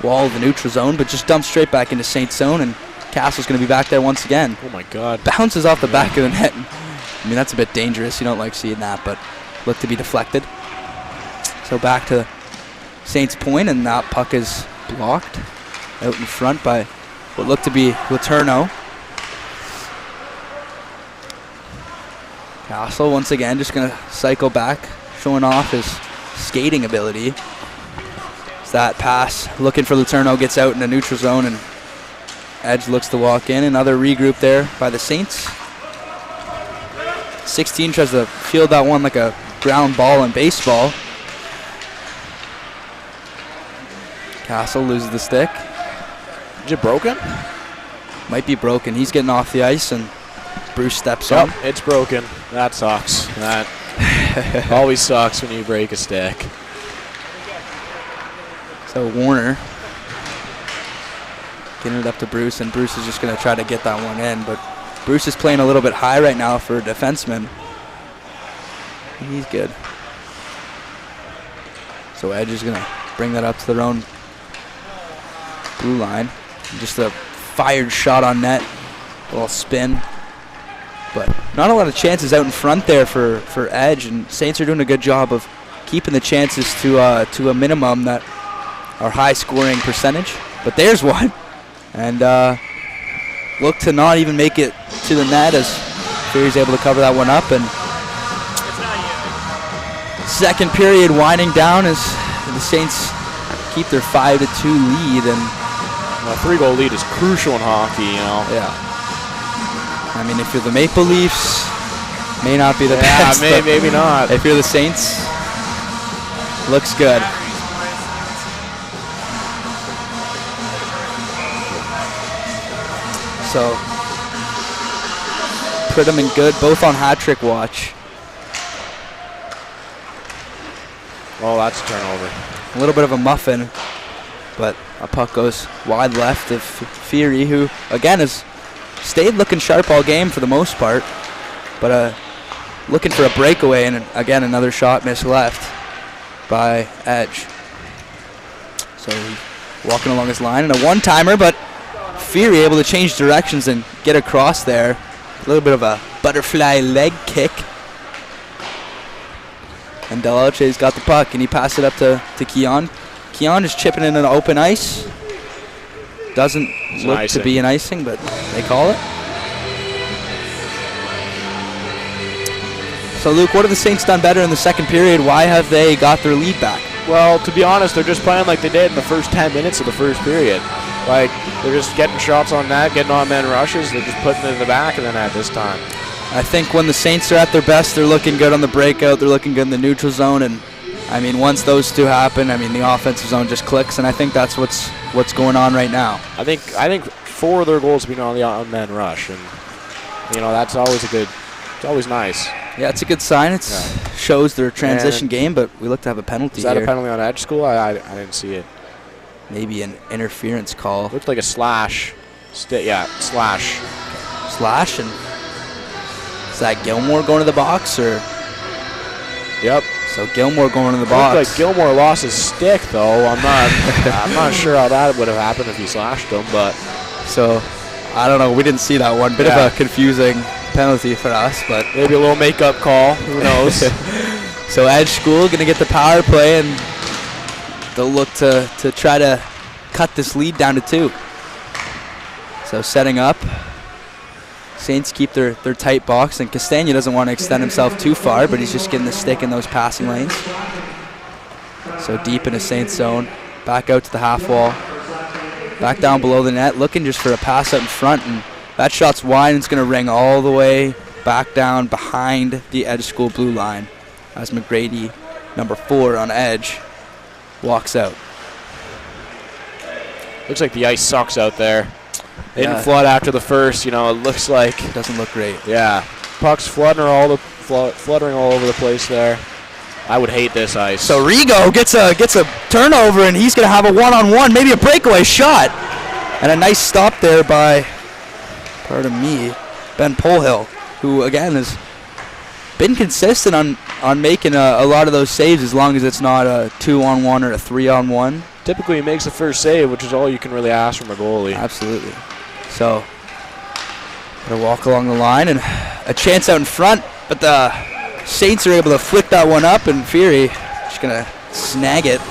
wall of the neutral zone, but just dumped straight back into Saints zone, and Castle's going to be back there once again. Oh my God. Bounces off the back of the net. I mean, that's a bit dangerous. You don't like seeing that, but look to be deflected. So back to Saints point, and that puck is blocked out in front by what looked to be Letourneau. Castle once again just going to cycle back, showing off his skating ability. It's that pass looking for Letourneau, gets out in the neutral zone, and Edge looks to walk in. Another regroup there by the Saints. 16 tries to field that one like a ground ball in baseball. Castle loses the stick. Is it broken? Might be broken. He's getting off the ice, and Bruce steps up. It's broken. That sucks. That always sucks when you break a stick. So Warner getting it up to Bruce, and Bruce is just going to try to get that one in, but Bruce is playing a little bit high right now for a defenseman. He's good. So Edge is going to bring that up to their own blue line. Just a fired shot on net, a little spin. But not a lot of chances out in front there for Edge, and Saints are doing a good job of keeping the chances to a minimum that are high scoring percentage. But there's one, and look to not even make it to the net as Fury's able to cover that one up. And second period winding down as the Saints keep their 5-2 lead, and a 3-goal lead is crucial in hockey, you know. Yeah. I mean, if you're the Maple Leafs, may not be the best. Yeah, maybe not. If you're the Saints, looks good. So, Pridham and Good both on hat-trick watch. Oh, that's a turnover. A little bit of a muffin, but a puck goes wide left of Fury, who, again, has stayed looking sharp all game for the most part, but looking for a breakaway, and again, another shot missed left by Edge. So walking along his line, and a one-timer, but Fury able to change directions and get across there. A little bit of a butterfly leg kick. And Delauche's got the puck, and he passed it up to Keon. Keon is chipping in an open ice. Doesn't look to be an icing, but they call it. So, Luke, what have the Saints done better in the second period? Why have they got their lead back? Well, to be honest, they're just playing like they did in the first 10 minutes of the first period. Like, they're just getting shots on net, getting on-man rushes. They're just putting it in the back of the net this time. I think when the Saints are at their best, they're looking good on the breakout. They're looking good in the neutral zone. And, I mean, once those two happen, I mean, the offensive zone just clicks. And I think that's what's going on right now. I think 4 of their goals have been on the on-man rush. And, you know, that's always it's always nice. Yeah, it's a good sign. It shows their transition game, but we look to have a penalty here. Is that here. a penalty on Edge School? I didn't see it. Maybe an interference call. Looked like a slash. Yeah, slash. Slash, and is that Gilmore going to the box, or? Yep. So Gilmore going to the box. Looked like Gilmore lost his stick, though. I'm not sure how that would have happened if he slashed him, but. So, I don't know. We didn't see that one. Bit of a confusing penalty for us, but maybe a little makeup call. Who knows? So Edge School going to get the power play, and they'll look to try to cut this lead down to 2. So setting up. Saints keep their tight box, and Castagna doesn't want to extend himself too far, but he's just getting the stick in those passing lanes. So deep in a Saints zone. Back out to the half wall. Back down below the net, looking just for a pass out in front, and that shot's wide, and it's going to ring all the way back down behind the Edge School blue line as McGrady, number 4 on Edge, walks out. Looks like the ice sucks out there. It didn't flood after the first, you know, it looks like. It doesn't look great. Yeah. Puck's fluttering all over the place there. I would hate this ice. So Rigo gets a turnover, and he's going to have a one-on-one, maybe a breakaway shot. And a nice stop there by, pardon me, Ben Polhill, who, again, has been consistent on making a lot of those saves as long as it's not a 2-on-1 or a 3-on-1. Typically he makes the first save, which is all you can really ask from a goalie. Absolutely. So, gonna walk along the line, and a chance out in front, but the Saints are able to flick that one up, and Fury just gonna snag it.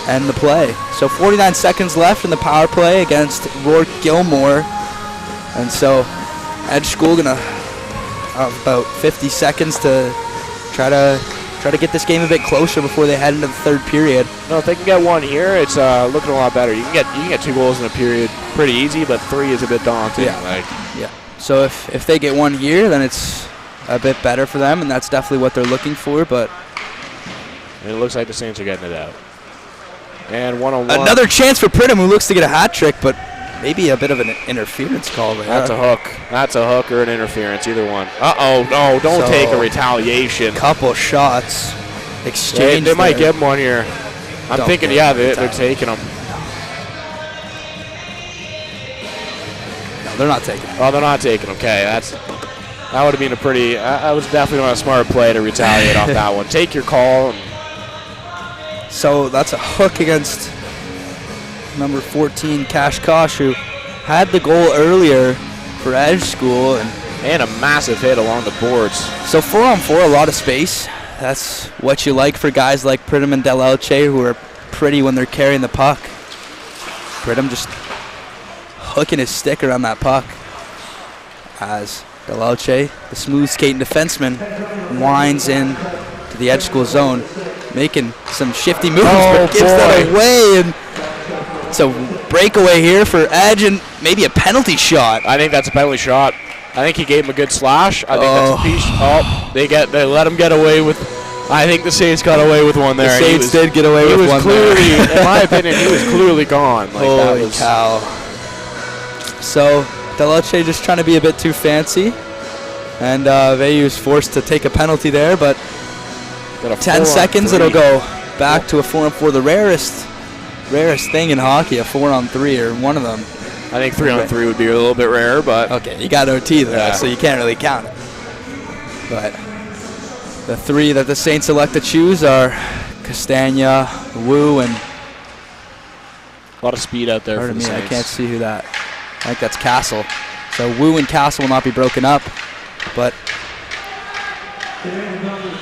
end the play. So 49 seconds left in the power play against Rourke Gilmore. And so Edge School gonna have about 50 seconds to try to get this game a bit closer before they head into the third period. No, if they can get one here, it's looking a lot better. You can get 2 goals in a period pretty easy, but 3 is a bit daunting. Yeah. So if they get one here, then it's a bit better for them, and that's definitely what they're looking for. But and it looks like the Saints are getting it out. And 1-on-1. Another chance for Pridham, who looks to get a hat trick, but maybe a bit of an interference call there. That's a hook. That's a hook or an interference, either one. Uh-oh, no, don't take a retaliation. Couple shots exchanged. They might get one here. I'm thinking, yeah, they're taking them. No, they're not taking them. Oh, they're not taking them. Okay, that would have been a pretty, that was definitely not a smart play to retaliate off that one. Take your call. So that's a hook against number 14, Cash Kosh, who had the goal earlier for Edge School. And a massive hit along the boards. So 4-on-4, a lot of space. That's what you like for guys like Pridham and Del Elche, who are pretty when they're carrying the puck. Pridham just hooking his stick around that puck as Del Elche, the smooth skating defenseman, winds in to the Edge School zone, making some shifty moves, but gives that away. And so breakaway here for Edge and maybe a penalty shot. I think that's a penalty shot. I think he gave him a good slash. I think that's a piece. Oh, they let him get away with. I think the Saints got away with one there. The Saints did get away with one clearly, there. In my opinion, he was clearly gone. Like, holy cow. So Del Elche just trying to be a bit too fancy. And Veyu is forced to take a penalty there, but 10 seconds it'll go back to a 4-on-4, the rarest thing in hockey, a 4-on-3 or one of them. I think 3-on-3 would be a little bit rare, but okay, you got OT there, so you can't really count it. But the 3 that the Saints elect to choose are Castagna, Wu, and a lot of speed out there for the Saints. I can't see who that. I think that's Castle. So Wu and Castle will not be broken up, but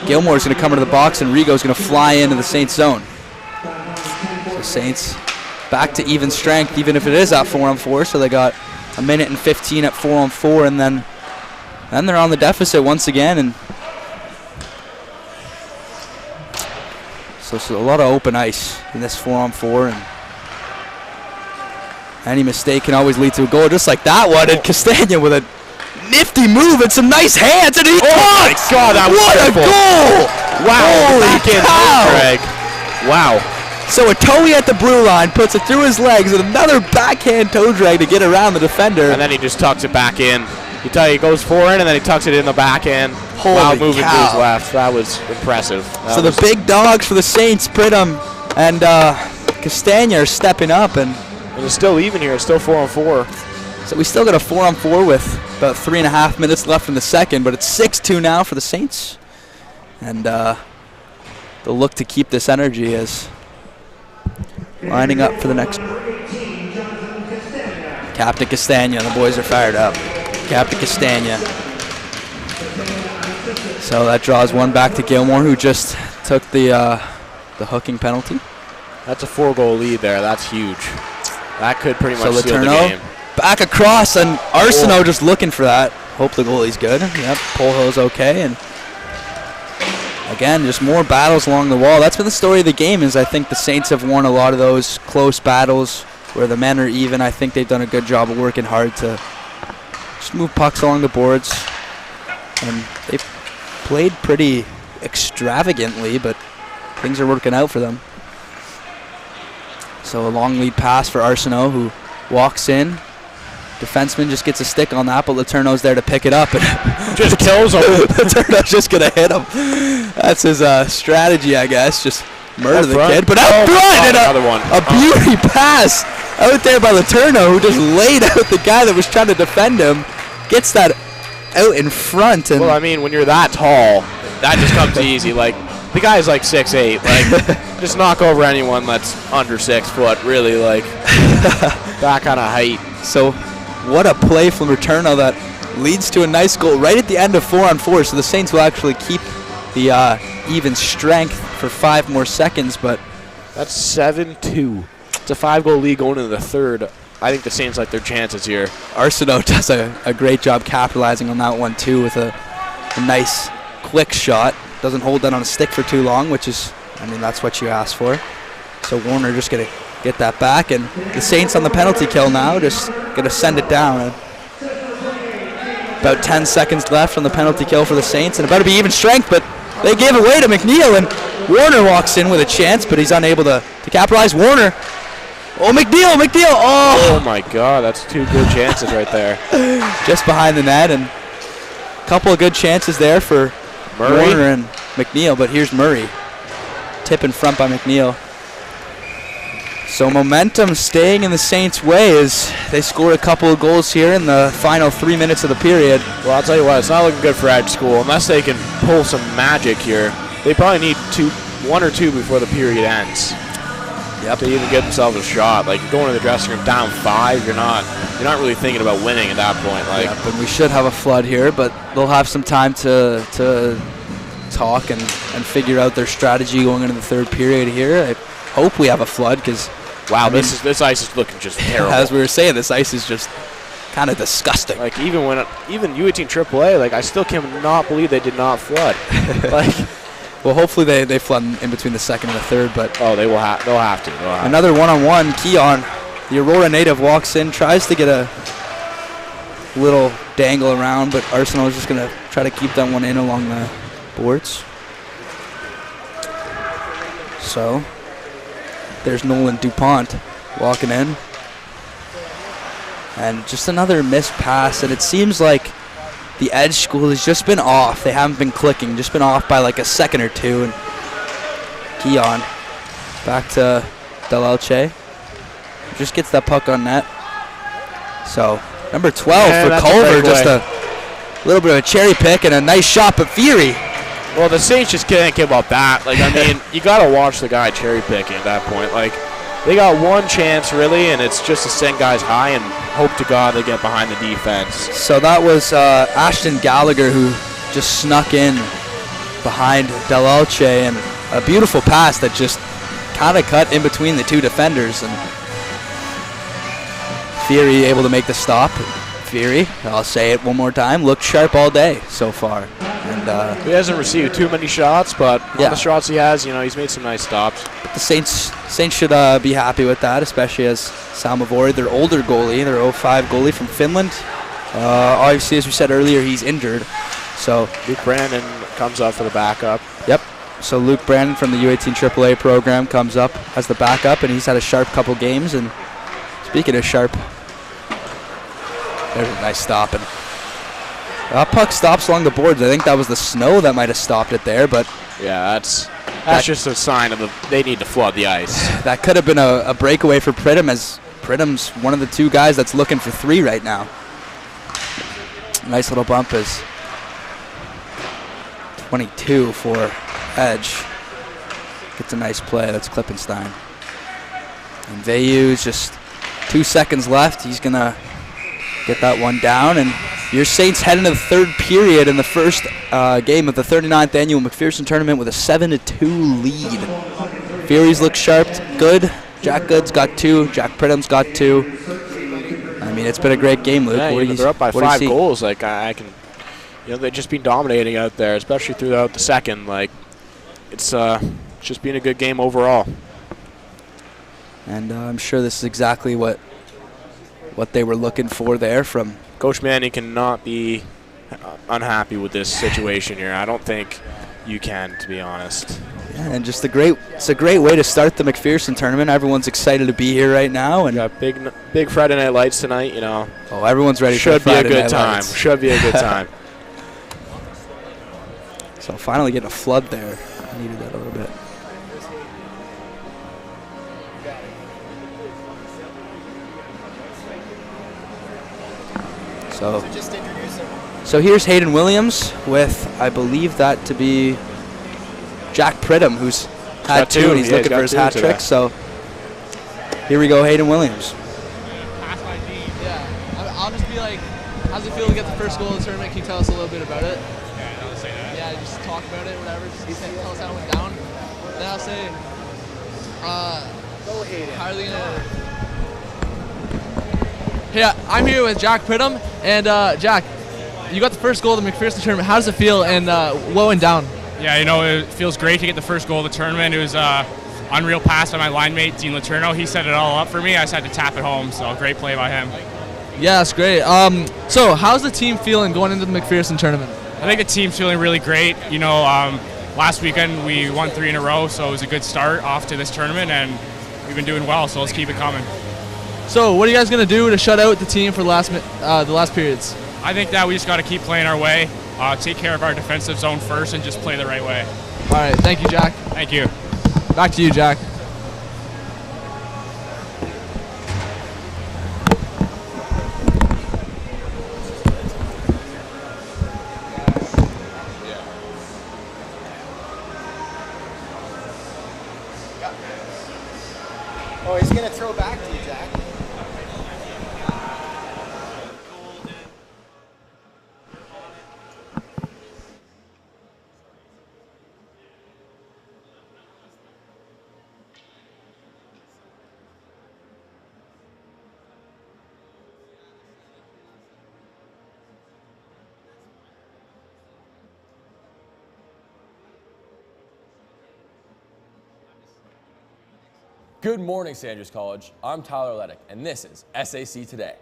Gilmore's going to come into the box, and Rigo's going to fly into the Saints zone. So Saints back to even strength, even if it is at 4-on-4. So they got a minute and 15 at 4-on-4, and then they're on the deficit once again. And so a lot of open ice in this 4-on-4, and any mistake can always lead to a goal, just like that one. And Castagna with a nifty move and some nice hands, and he my God, that was what beautiful. A goal! Wow, holy cow! Greg. Wow. So a toey at the blue line, puts it through his legs, and another backhand toe drag to get around the defender. And then he just tucks it back in. He goes forehand, and then he tucks it in the backhand while moving to his left. That was impressive. The big dogs for the Saints, Pridham and Castagna, are stepping up. And it's still even here. It's still 4-on-4. So we still got a 4-on-4 with about 3.5 minutes left in the second, but it's 6-2 now for the Saints. And they'll look to keep this energy as lining up for the next. Captain Castagna, the boys are fired up. Captain Castagna. So that draws one back to Gilmore, who just took the hooking penalty. That's a 4-goal lead there. That's huge. That could pretty much seal the game. Back across, and Arsenault just looking for that. Hope the goalie's good. Yep, Polho's okay. And again, just more battles along the wall. That's been the story of the game, is I think the Saints have won a lot of those close battles where the men are even. I think they've done a good job of working hard to just move pucks along the boards. And they've played pretty extravagantly, but things are working out for them. So a long lead pass for Arsenault, who walks in. Defenseman just gets a stick on that, but Letourneau's there to pick it up. And just kills him. Letourneau's just going to hit him. That's his strategy, I guess. Just murder the kid. But out front, and a beauty pass out there by Letourneau, who just laid out the guy that was trying to defend him. Gets that out in front. And well, I mean, when you're that tall, that just comes easy. Like, the guy's like 6'8". Like, just knock over anyone that's under 6 foot, really, like, that kind of height. So what a play from Letourneau that leads to a nice goal right at the end of 4-on-4. So the Saints will actually keep the even strength for 5 more seconds, but That's 7-2. It's a 5-goal lead going into the third. I think the Saints like their chances here. Arsenault does a great job capitalizing on that one too with a nice quick shot. Doesn't hold that on a stick for too long, which is, I mean, that's what you asked for. So Warner just going to get that back, and the Saints on the penalty kill now, just going to send it down. About 10 seconds left on the penalty kill for the Saints, and about to be even strength, but they gave away to McNeil, and Warner walks in with a chance, but he's unable to capitalize. Warner. Oh, McNeil, Oh my God, that's 2 good chances right there. Just behind the net, and a couple of good chances there for Murray. Warner and McNeil, but here's Murray. Tip in front by McNeil. So momentum staying in the Saints' way as they scored a couple of goals here in the final 3 minutes of the period. Well, I'll tell you what, it's not looking good for Edge School. Unless they can pull some magic here, they probably need 1 or 2 before the period ends. Yep. To even get themselves a shot. Like, you're going to the dressing room down 5, you're not really thinking about winning at that point. Like, yep, and we should have a flood here, but they'll have some time to talk and figure out their strategy going into the third period here. I hope we have a flood because, wow, this ice is looking just terrible. As we were saying, this ice is just kind of disgusting. Like, even U18 AAA, like, I still cannot believe they did not flood. Like, well, hopefully they flood in between the second and the third, but oh, they'll have to. Another one-on-one. Keon, the Aurora native, walks in, tries to get a little dangle around, but Arsenault is just going to try to keep that one in along the boards. So there's Nolan DuPont walking in. And just another missed pass, and it seems like the Edge School has just been off. They haven't been clicking, just been off by like a second or two. And Keon back to Del Elche. Just gets that puck on net. So number 12 for Culver, just a little bit of a cherry pick and a nice shot, but Fury. Well, the Saints just can't give up that. Like, I mean, you got to watch the guy cherry picking at that point. Like, they got one chance, really, and it's just to send guys high and hope to God they get behind the defense. So that was Ashton Gallagher who just snuck in behind Del Elche, and a beautiful pass that just kind of cut in between the two defenders. And Fury able to make the stop. Fury, I'll say it one more time, looked sharp all day so far. And he hasn't received too many shots, but yeah, on the shots he has, you know, he's made some nice stops. But the Saints should be happy with that, especially as Salmavori, their older goalie, their 05 goalie from Finland. Obviously, as we said earlier, he's injured. So Luke Brandon comes up for the backup. Yep. So Luke Brandon from the U18 AAA program comes up as the backup, and he's had a sharp couple games. And speaking of sharp, there's a nice stop. And that puck stops along the boards. I think that was the snow that might have stopped it there, but yeah, that's just a sign of they need to flood the ice. That could have been a breakaway for Pridham, as Pridham's one of the two guys that's looking for 3 right now. Nice little bump is 22 for Edge. Gets a nice play. That's Klippenstein. And Veyu's just 2 seconds left. He's going to get that one down, and your Saints head into the third period in the first game of the 39th annual MacPherson tournament with a 7-2 lead. Furies look sharp, good. Jack Good's got 2. Jack Pridham's got 2. I mean, it's been a great game, Luke. Yeah, they're up by 5 goals. Like, I can, you know, they've just been dominating out there, especially throughout the second. Like, it's just been a good game overall. And I'm sure this is exactly what they were looking for there from Coach Manning. Cannot be unhappy with this situation here. I don't think you can, to be honest. Yeah, and just it's a great way to start the MacPherson tournament. Everyone's excited to be here right now, and got big Friday night lights tonight. You know. Oh, everyone's ready. Should for be a Friday good night time. lights. Should be a good time. So finally getting a flood there. I needed that a little bit. So here's Hayden Williams with, I believe that to be Jack Pridham, who's had 2, and he's looking for his hat trick. So here we go, Hayden Williams. Yeah, I'll just be like, how's it feel to get the first goal of the tournament? Can you tell us a little bit about it? Yeah, I'll say that. Yeah, just talk about it, whatever. Just tell us how it went down. Then I'll say, Go Hayden. How are they gonna... Hey, I'm here with Jack Pridham, and Jack, you got the first goal of the MacPherson tournament. How does it feel, and what went down? Yeah, it feels great to get the first goal of the tournament. It was unreal pass by my line mate, Dean Letourneau. He set it all up for me. I just had to tap it home, so great play by him. Yeah, that's great. So how's the team feeling going into the MacPherson tournament? I think the team's feeling really great. Last weekend we won 3 in a row, so it was a good start off to this tournament, and we've been doing well, so let's keep it coming. So what are you guys going to do to shut out the team for the last periods? I think that we just got to keep playing our way, take care of our defensive zone first, and just play the right way. All right, thank you, Jack. Thank you. Back to you, Jack. Oh, he's going to throw back to you, Jack. Good morning, St. Andrews College. I'm Tyler Leddick, and this is SAC Today.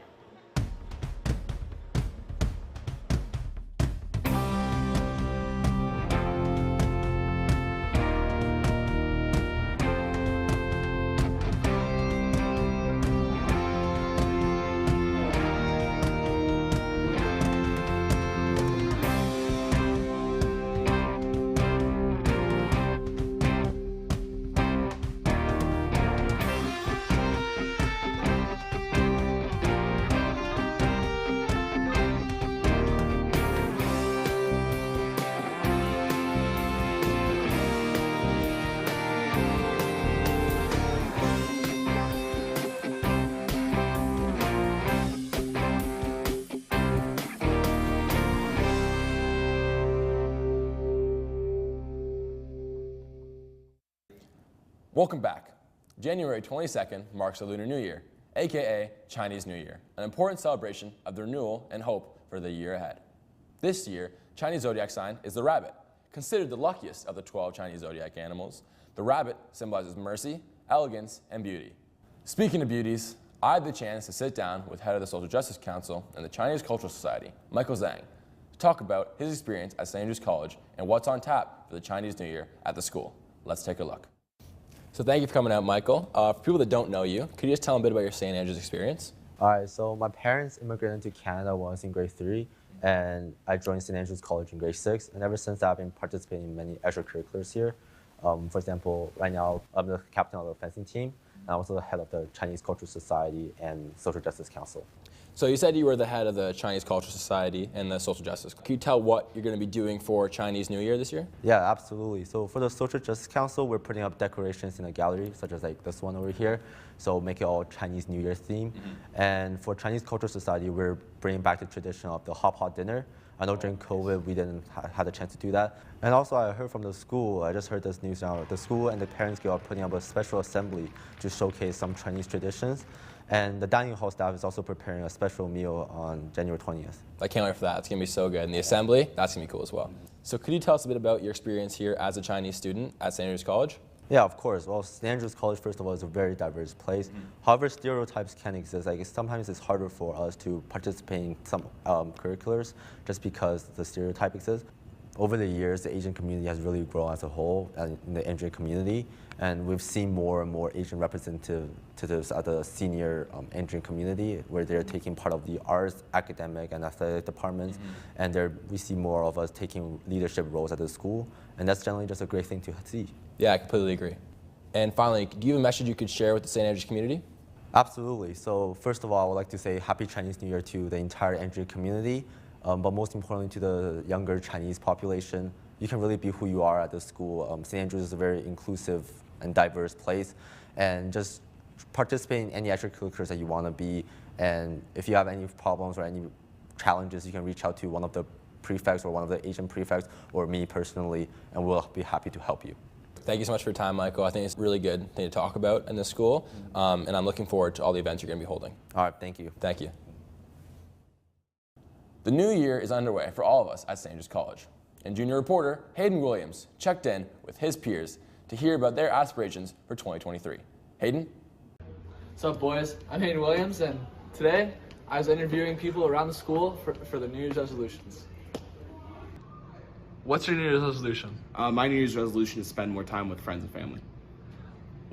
Welcome back. January 22nd marks the Lunar New Year, aka Chinese New Year, an important celebration of the renewal and hope for the year ahead. This year, Chinese zodiac sign is the rabbit. Considered the luckiest of the 12 Chinese zodiac animals, the rabbit symbolizes mercy, elegance, and beauty. Speaking of beauties, I had the chance to sit down with head of the Social Justice Council and the Chinese Cultural Society, Michael Zhang, to talk about his experience at St. Andrews College and what's on tap for the Chinese New Year at the school. Let's take a look. So thank you for coming out, Michael. For people that don't know you, could you just tell them a bit about your St. Andrews experience? All right, so my parents immigrated to Canada when I was in grade 3, and I joined St. Andrews College in grade 6. And ever since that, I've been participating in many extracurriculars here. For example, right now, I'm the captain of the fencing team, and I'm also the head of the Chinese Cultural Society and Social Justice Council. So you said you were the head of the Chinese Cultural Society and the Social Justice. Can you tell what you're going to be doing for Chinese New Year this year? Yeah, absolutely. So for the Social Justice Council, we're putting up decorations in the gallery, such as like this one over here. So make it all Chinese New Year theme. And for Chinese Cultural Society, we're bringing back the tradition of the hot dinner. I know during COVID, we didn't have the chance to do that. And also I heard from the school, I just heard this news now, the school and the Parents Guild are putting up a special assembly to showcase some Chinese traditions. And the dining hall staff is also preparing a special meal on January 20th. I can't wait for that. It's going to be so good. And the assembly, that's going to be cool as well. So could you tell us a bit about your experience here as a Chinese student at St. Andrews College? Yeah, of course. Well, St. Andrews College, first of all, is a very diverse place. However, stereotypes can exist. Like, sometimes it's harder for us to participate in some curriculars just because the stereotype exists. Over the years, the Asian community has really grown as a whole in the engineering community, and we've seen more and more Asian representatives at the senior engineering community, where they're taking part of the arts, academic, and athletic departments, and we see more of us taking leadership roles at the school, and that's generally just a great thing to see. Yeah, I completely agree. And finally, do you have a message you could share with the St. Andrews community? Absolutely. So first of all, I would like to say Happy Chinese New Year to the entire engineering community. But most importantly to the younger Chinese population. You can really be who you are at the school. St. Andrews is a very inclusive and diverse place, and just participate in any extracurriculars that you want to be. And if you have any problems or any challenges, you can reach out to one of the prefects or one of the Asian prefects or me personally, and we'll be happy to help you. Thank you so much for your time, Michael. I think it's a really good thing to talk about in this school, and I'm looking forward to all the events you're going to be holding. All right, thank you. Thank you. The new year is underway for all of us at St. Andrews College, and junior reporter Hayden Williams checked in with his peers to hear about their aspirations for 2023. Hayden? What's up, boys? I'm Hayden Williams, and today I was interviewing people around the school for the New Year's resolutions. What's your New Year's resolution? My New Year's resolution is to spend more time with friends and family.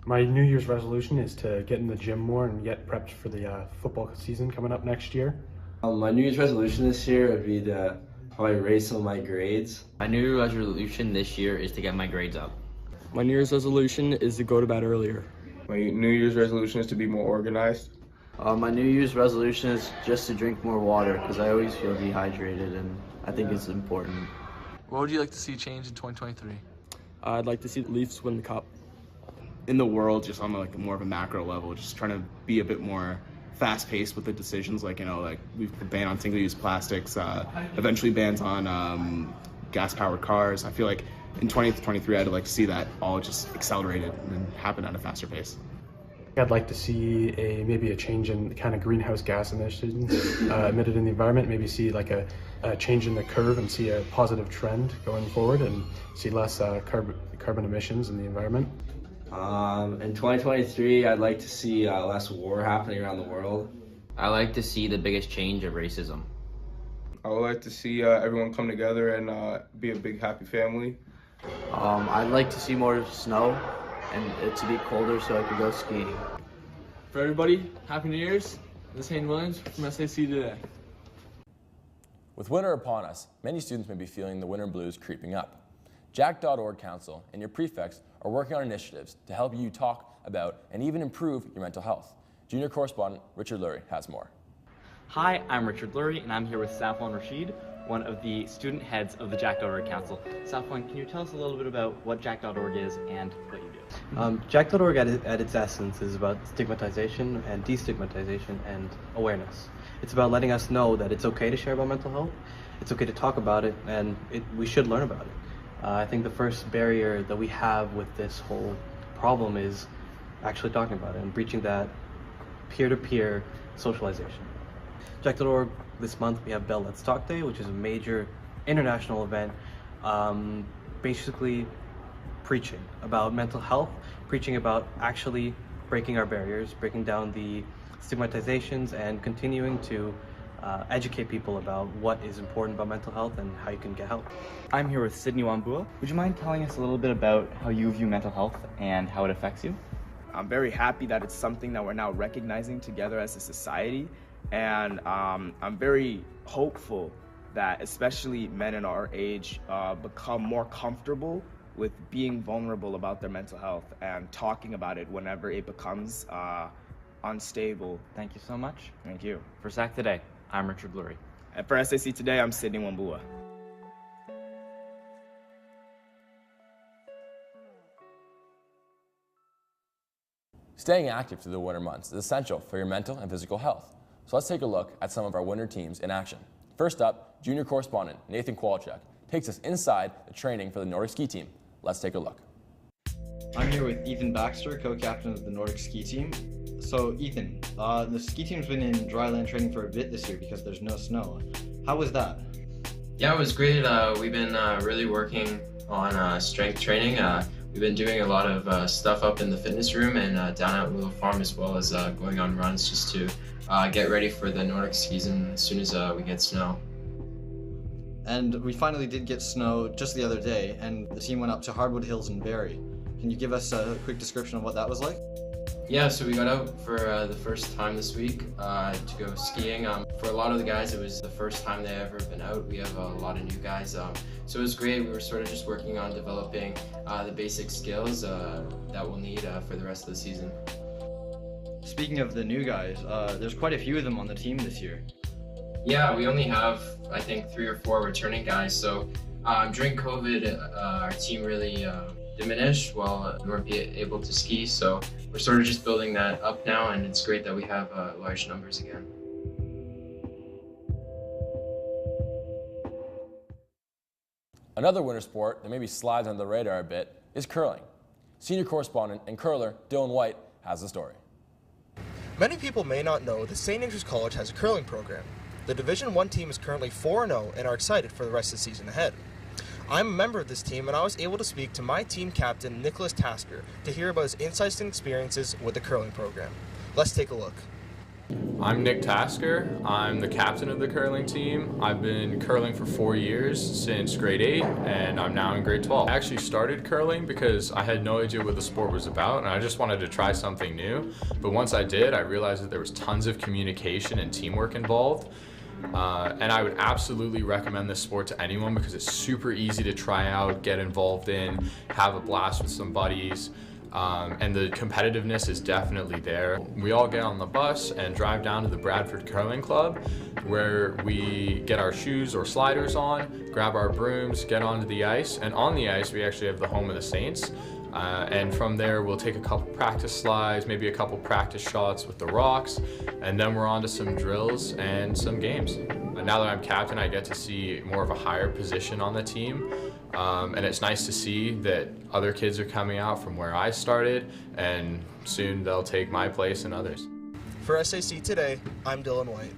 My New Year's resolution is to get in the gym more and get prepped for the football season coming up next year. My New Year's resolution this year would be to probably raise some of my grades. My New Year's resolution this year is to get my grades up. My New Year's resolution is to go to bed earlier. My New Year's resolution is to be more organized. My New Year's resolution is just to drink more water because I always feel dehydrated and I think it's important. What would you like to see change in 2023? I'd like to see the Leafs win the cup. In the world, just on like more of a macro level, just trying to be a bit more fast-paced with the decisions. Like, like we've banned on single-use plastics, eventually bans on gas-powered cars. I feel like in 2023, I'd like to see that all just accelerated and happen at a faster pace. I'd like to see maybe a change in kind of greenhouse gas emissions emitted in the environment, maybe see like a change in the curve and see a positive trend going forward and see less carbon emissions in the environment. In 2023, I'd like to see less war happening around the world. I like to see the biggest change of racism. I would like to see everyone come together and be a big happy family. I'd like to see more snow and it to be colder so I could go skiing. For everybody, Happy New Year's. This is Hayden Williams from SAC Today. With winter upon us, many students may be feeling the winter blues creeping up. Jack.org Council and your prefects are working on initiatives to help you talk about and even improve your mental health. Junior correspondent Richard Lurie has more. Hi, I'm Richard Lurie, and I'm here with Safwan Rashid, one of the student heads of the Jack.org Council. Safwan, can you tell us a little bit about what Jack.org is and what you do? Jack.org at its essence is about stigmatization and destigmatization and awareness. It's about letting us know that it's okay to share about mental health, it's okay to talk about it, and we should learn about it. I think the first barrier that we have with this whole problem is actually talking about it and breaching that peer-to-peer socialization. Jack.org, this month we have Bell Let's Talk Day, which is a major international event, basically preaching about mental health, preaching about actually breaking our barriers, breaking down the stigmatizations, and continuing to educate people about what is important about mental health and how you can get help. I'm here with Sydney Wambua. Would you mind telling us a little bit about how you view mental health and how it affects you? I'm very happy that it's something that we're now recognizing together as a society, and I'm very hopeful that especially men in our age become more comfortable with being vulnerable about their mental health and talking about it whenever it becomes unstable. Thank you so much. Thank you. For SAC Today, I'm Richard Lurie. And for SAC Today, I'm Sydney Wambua. Staying active through the winter months is essential for your mental and physical health. So let's take a look at some of our winter teams in action. First up, junior correspondent Nathan Kowalczyk takes us inside the training for the Nordic ski team. Let's take a look. I'm here with Ethan Baxter, co-captain of the Nordic ski team. So Ethan, the ski team's been in dryland training for a bit this year because there's no snow. How was that? Yeah, it was great. We've been really working on strength training. We've been doing a lot of stuff up in the fitness room and down at Willow Farm, as well as going on runs just to get ready for the Nordic season as soon as we get snow. And we finally did get snow just the other day, and the team went up to Hardwood Hills in Barrie. Can you give us a quick description of what that was like? Yeah, so we got out for the first time this week to go skiing. For a lot of the guys, it was the first time they've ever been out. We have a lot of new guys, so it was great. We were sort of just working on developing the basic skills that we'll need for the rest of the season. Speaking of the new guys, there's quite a few of them on the team this year. Yeah, we only have, I think, 3 or 4 returning guys. So during COVID, our team really diminished while we weren't able to ski. So we're sort of just building that up now, and it's great that we have large numbers again. Another winter sport that maybe slides under the radar a bit is curling. Senior correspondent and curler Dylan White has the story. Many people may not know that St. Andrews College has a curling program. The Division I team is currently 4-0 and are excited for the rest of the season ahead. I'm a member of this team, and I was able to speak to my team captain, Nicholas Tasker, to hear about his insights and experiences with the curling program. Let's take a look. I'm Nick Tasker. I'm the captain of the curling team. I've been curling for 4 years, since grade 8, and I'm now in grade 12. I actually started curling because I had no idea what the sport was about, and I just wanted to try something new. But once I did, I realized that there was tons of communication and teamwork involved. And I would absolutely recommend this sport to anyone because it's super easy to try out, get involved in, have a blast with some buddies. And the competitiveness is definitely there. We all get on the bus and drive down to the Bradford Curling Club, where we get our shoes or sliders on, grab our brooms, get onto the ice, and on the ice we actually have the home of the Saints. And from there we'll take a couple practice slides, maybe a couple practice shots with the rocks, and then we're on to some drills and some games. And now that I'm captain, I get to see more of a higher position on the team. And it's nice to see that other kids are coming out from where I started, and soon they'll take my place and others. For SAC Today, I'm Dylan White.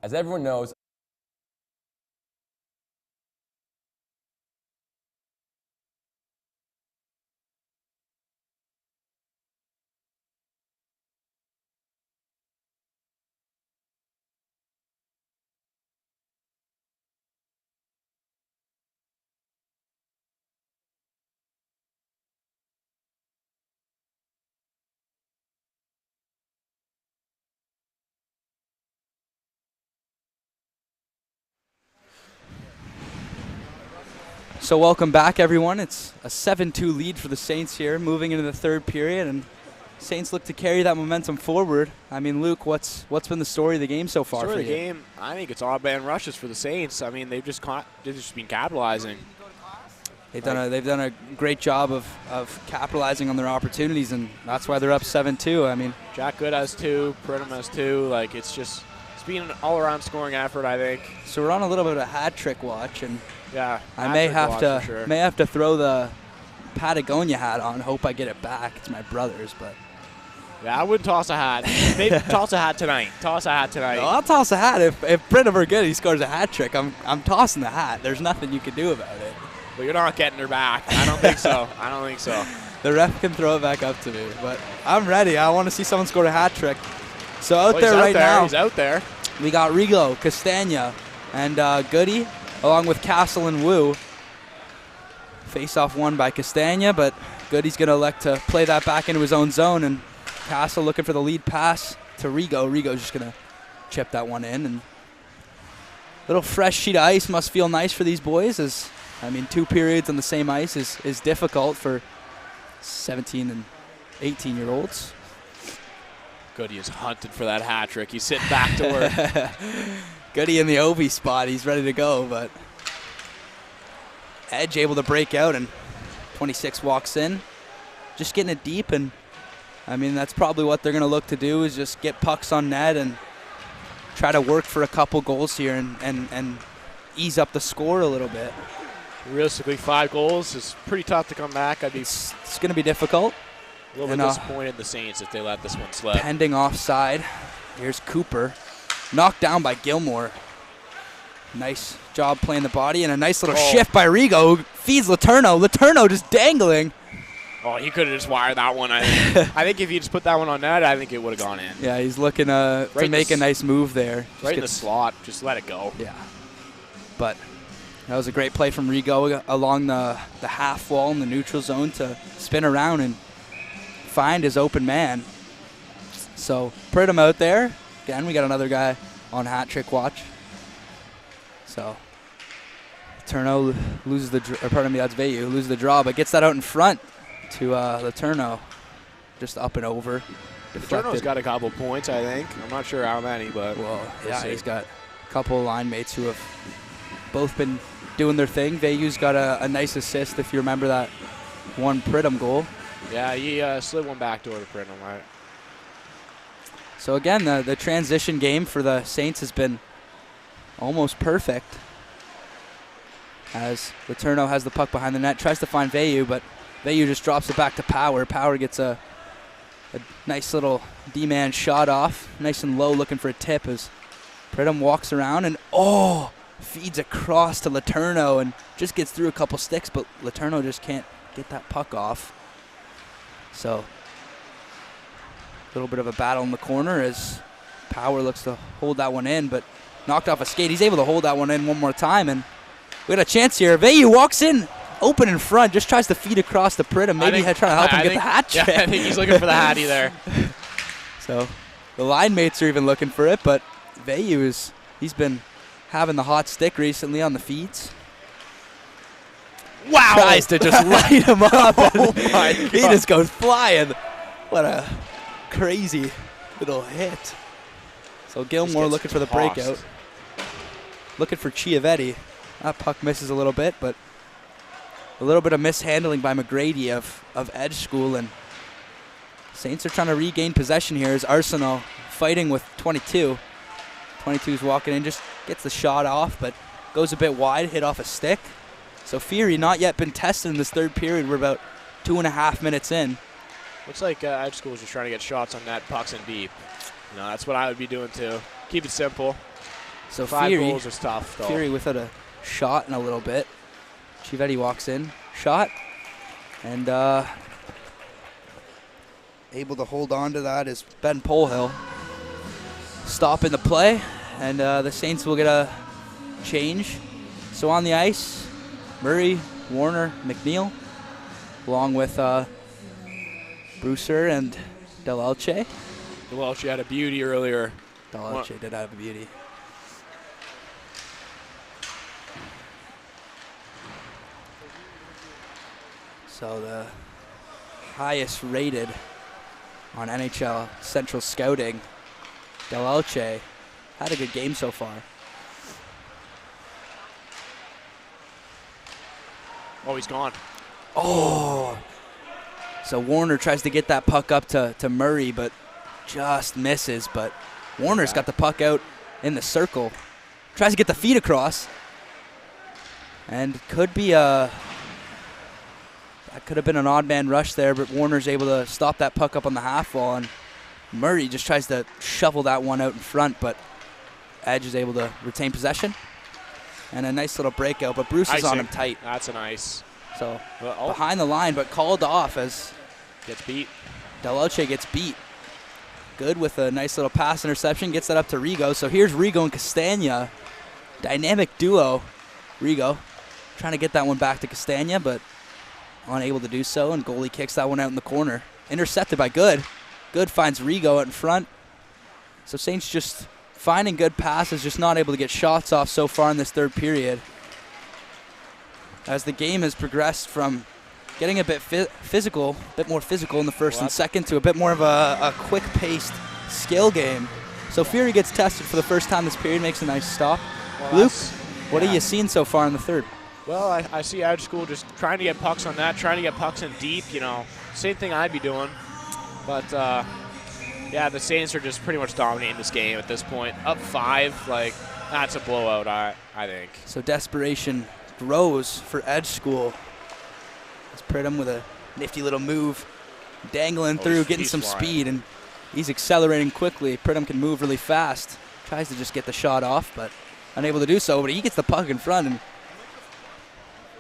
As everyone knows, So welcome back, everyone. It's a 7-2 lead for the Saints here, moving into the third period, and Saints look to carry that momentum forward. I mean, Luke, what's been the story of the game so far for you? The game, I think it's odd man rushes for the Saints. I mean, they've just been capitalizing. They've done a great job of capitalizing on their opportunities, and that's why they're up 7-2. I mean, Jack Good has 2, Pridham has 2. Like, it's been an all-around scoring effort, I think. So we're on a little bit of a hat trick watch, and yeah, I may have to throw the Patagonia hat on. Hope I get it back. It's my brother's, but yeah, I wouldn't toss a hat. Maybe toss a hat tonight. Toss a hat tonight. No, I'll toss a hat if Pridham or Good, he scores a hat trick. I'm tossing the hat. There's nothing you can do about it. But you're not getting her back. I don't think so. I don't think so. The ref can throw it back up to me, but I'm ready. I want to see someone score a hat trick. So out there right now, he's out there. We got Rigo, Castagna, and Goody, along with Castle and Wu. Face-off won by Castagna, but Goody's going to elect to play that back into his own zone, and Castle looking for the lead pass to Rigo. Rigo's just going to chip that one in. And little fresh sheet of ice must feel nice for these boys, as, I mean, 2 periods on the same ice is difficult for 17 and 18-year-olds. Goody is hunting for that hat trick. He's sitting back to work. Goody in the Ovi spot. He's ready to go, but Edge able to break out, and 26 walks in. Just getting it deep, and I mean, that's probably what they're going to look to do, is just get pucks on net and try to work for a couple goals here and ease up the score a little bit. Realistically, 5 goals is pretty tough to come back. It's going to be difficult. A little bit disappointed in the Saints if they let this one slip. Pending offside. Here's Cooper. Knocked down by Gilmore. Nice job playing the body, and a nice little shift by Rigo, who feeds Letourneau. Letourneau just dangling. Oh, he could have just wired that one, I think. I think if you just put that one on net, I think it would have gone in. Yeah, he's looking to make a nice move there. Right in the slot. Just let it go. Yeah. But that was a great play from Rigo along the half wall in the neutral zone to spin around and find his open man. So Pridham out there. Again, we got another guy on hat trick watch. So Letourneau loses that's Veyu, loses the draw, but gets that out in front to Letourneau. Just up and over. Letourneau's got a couple points, I think. I'm not sure how many, but yeah, he's got a couple of line mates who have both been doing their thing. Veyu's got a nice assist, if you remember that one Pridham goal. Yeah, he slid one backdoor to Pridham, right? So again, the transition game for the Saints has been almost perfect, as Letourneau has the puck behind the net, tries to find Veyu, but Veyu just drops it back to Power. Power gets a nice little D-man shot off. Nice and low, looking for a tip as Pridham walks around and, feeds across to Letourneau and just gets through a couple sticks, but Letourneau just can't get that puck off. So a little bit of a battle in the corner as Power looks to hold that one in, but knocked off a skate. He's able to hold that one in one more time, and we got a chance here. Veyu walks in, open in front, just tries to feed across to Pridham. Maybe trying to help him get the hat trick. Yeah, I think he's looking for the hattie there. So the line mates are even looking for it, but Veyu he's been having the hot stick recently on the feeds. Wow! Tries to just light him up. Oh my God. He just goes flying. What a crazy little hit. So Gilmore looking for the breakout. Looking for Chiavetti. That puck misses a little bit, but a little bit of mishandling by McGrady of Edge School, and Saints are trying to regain possession here as Arsenal fighting with 22. 22's walking in, just gets the shot off, but goes a bit wide, hit off a stick. So Fury not yet been tested in this third period. We're about 2.5 minutes in. Looks like Edge School is just trying to get shots on net, pucks in deep. That's what I would be doing too. Keep it simple. So 5 Fury, goals is tough, though. Fury without a shot in a little bit. Chiavetti walks in, shot, and able to hold on to that is Ben Polhill. Stopping the play, and the Saints will get a change. So on the ice, Murray, Warner, McNeil, along with Brewster and Delelche. Delelche had a beauty earlier. Delelche did have a beauty. So the highest rated on NHL Central Scouting, Delelche, had a good game so far. Oh, he's gone. Oh! So Warner tries to get that puck up to Murray, but just misses. But Warner's got the puck out in the circle. Tries to get the feed across. And could be that could have been an odd man rush there, but Warner's able to stop that puck up on the half wall, and Murray just tries to shovel that one out in front, but Edge is able to retain possession. And a nice little breakout, but Bruce is on him tight. That's an ice. So behind the line, but called off as gets beat. Delelche gets beat. Good with a nice little pass interception, gets that up to Rigo. So here's Rigo and Castagna. Dynamic duo. Rigo trying to get that one back to Castagna, but unable to do so, and goalie kicks that one out in the corner. Intercepted by Good. Good finds Rigo out in front. So Saints just finding good passes, just not able to get shots off so far in this third period. As the game has progressed from getting a bit physical, a bit more physical in the first and second, to a bit more of a quick-paced skill game. So Fury gets tested for the first time this period, makes a nice stop. Well, Luke, what are you seeing so far in the third? Well, I see Edge School just trying to get pucks on that, trying to get pucks in deep, Same thing I'd be doing. But, yeah, the Saints are just pretty much dominating this game at this point. Up 5, that's a blowout, I think. So desperation grows for Edge School. As Pridham with a nifty little move, dangling through, getting some speed, and he's accelerating quickly. Pridham can move really fast. Tries to just get the shot off, but unable to do so. But he gets the puck in front and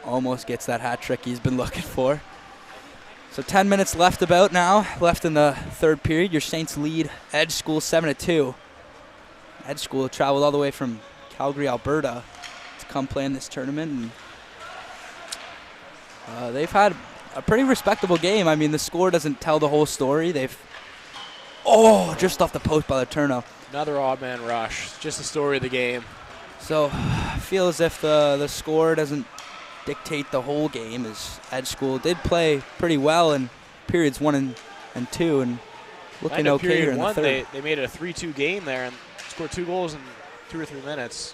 almost gets that hat trick he's been looking for. So 10 minutes left left in the third period. Your Saints lead Edge School 7-2. Edge School traveled all the way from Calgary, Alberta to come play in this tournament. And they've had a pretty respectable game. I mean, the score doesn't tell the whole story. Just off the post by Letourneau. Another odd man rush. Just the story of the game. So I feel as if the score doesn't dictate the whole game, as Edge School did play pretty well in periods 1 and 2, and looking okay here in the third. They made it a 3-2 game there and scored 2 goals in 2 or 3 minutes.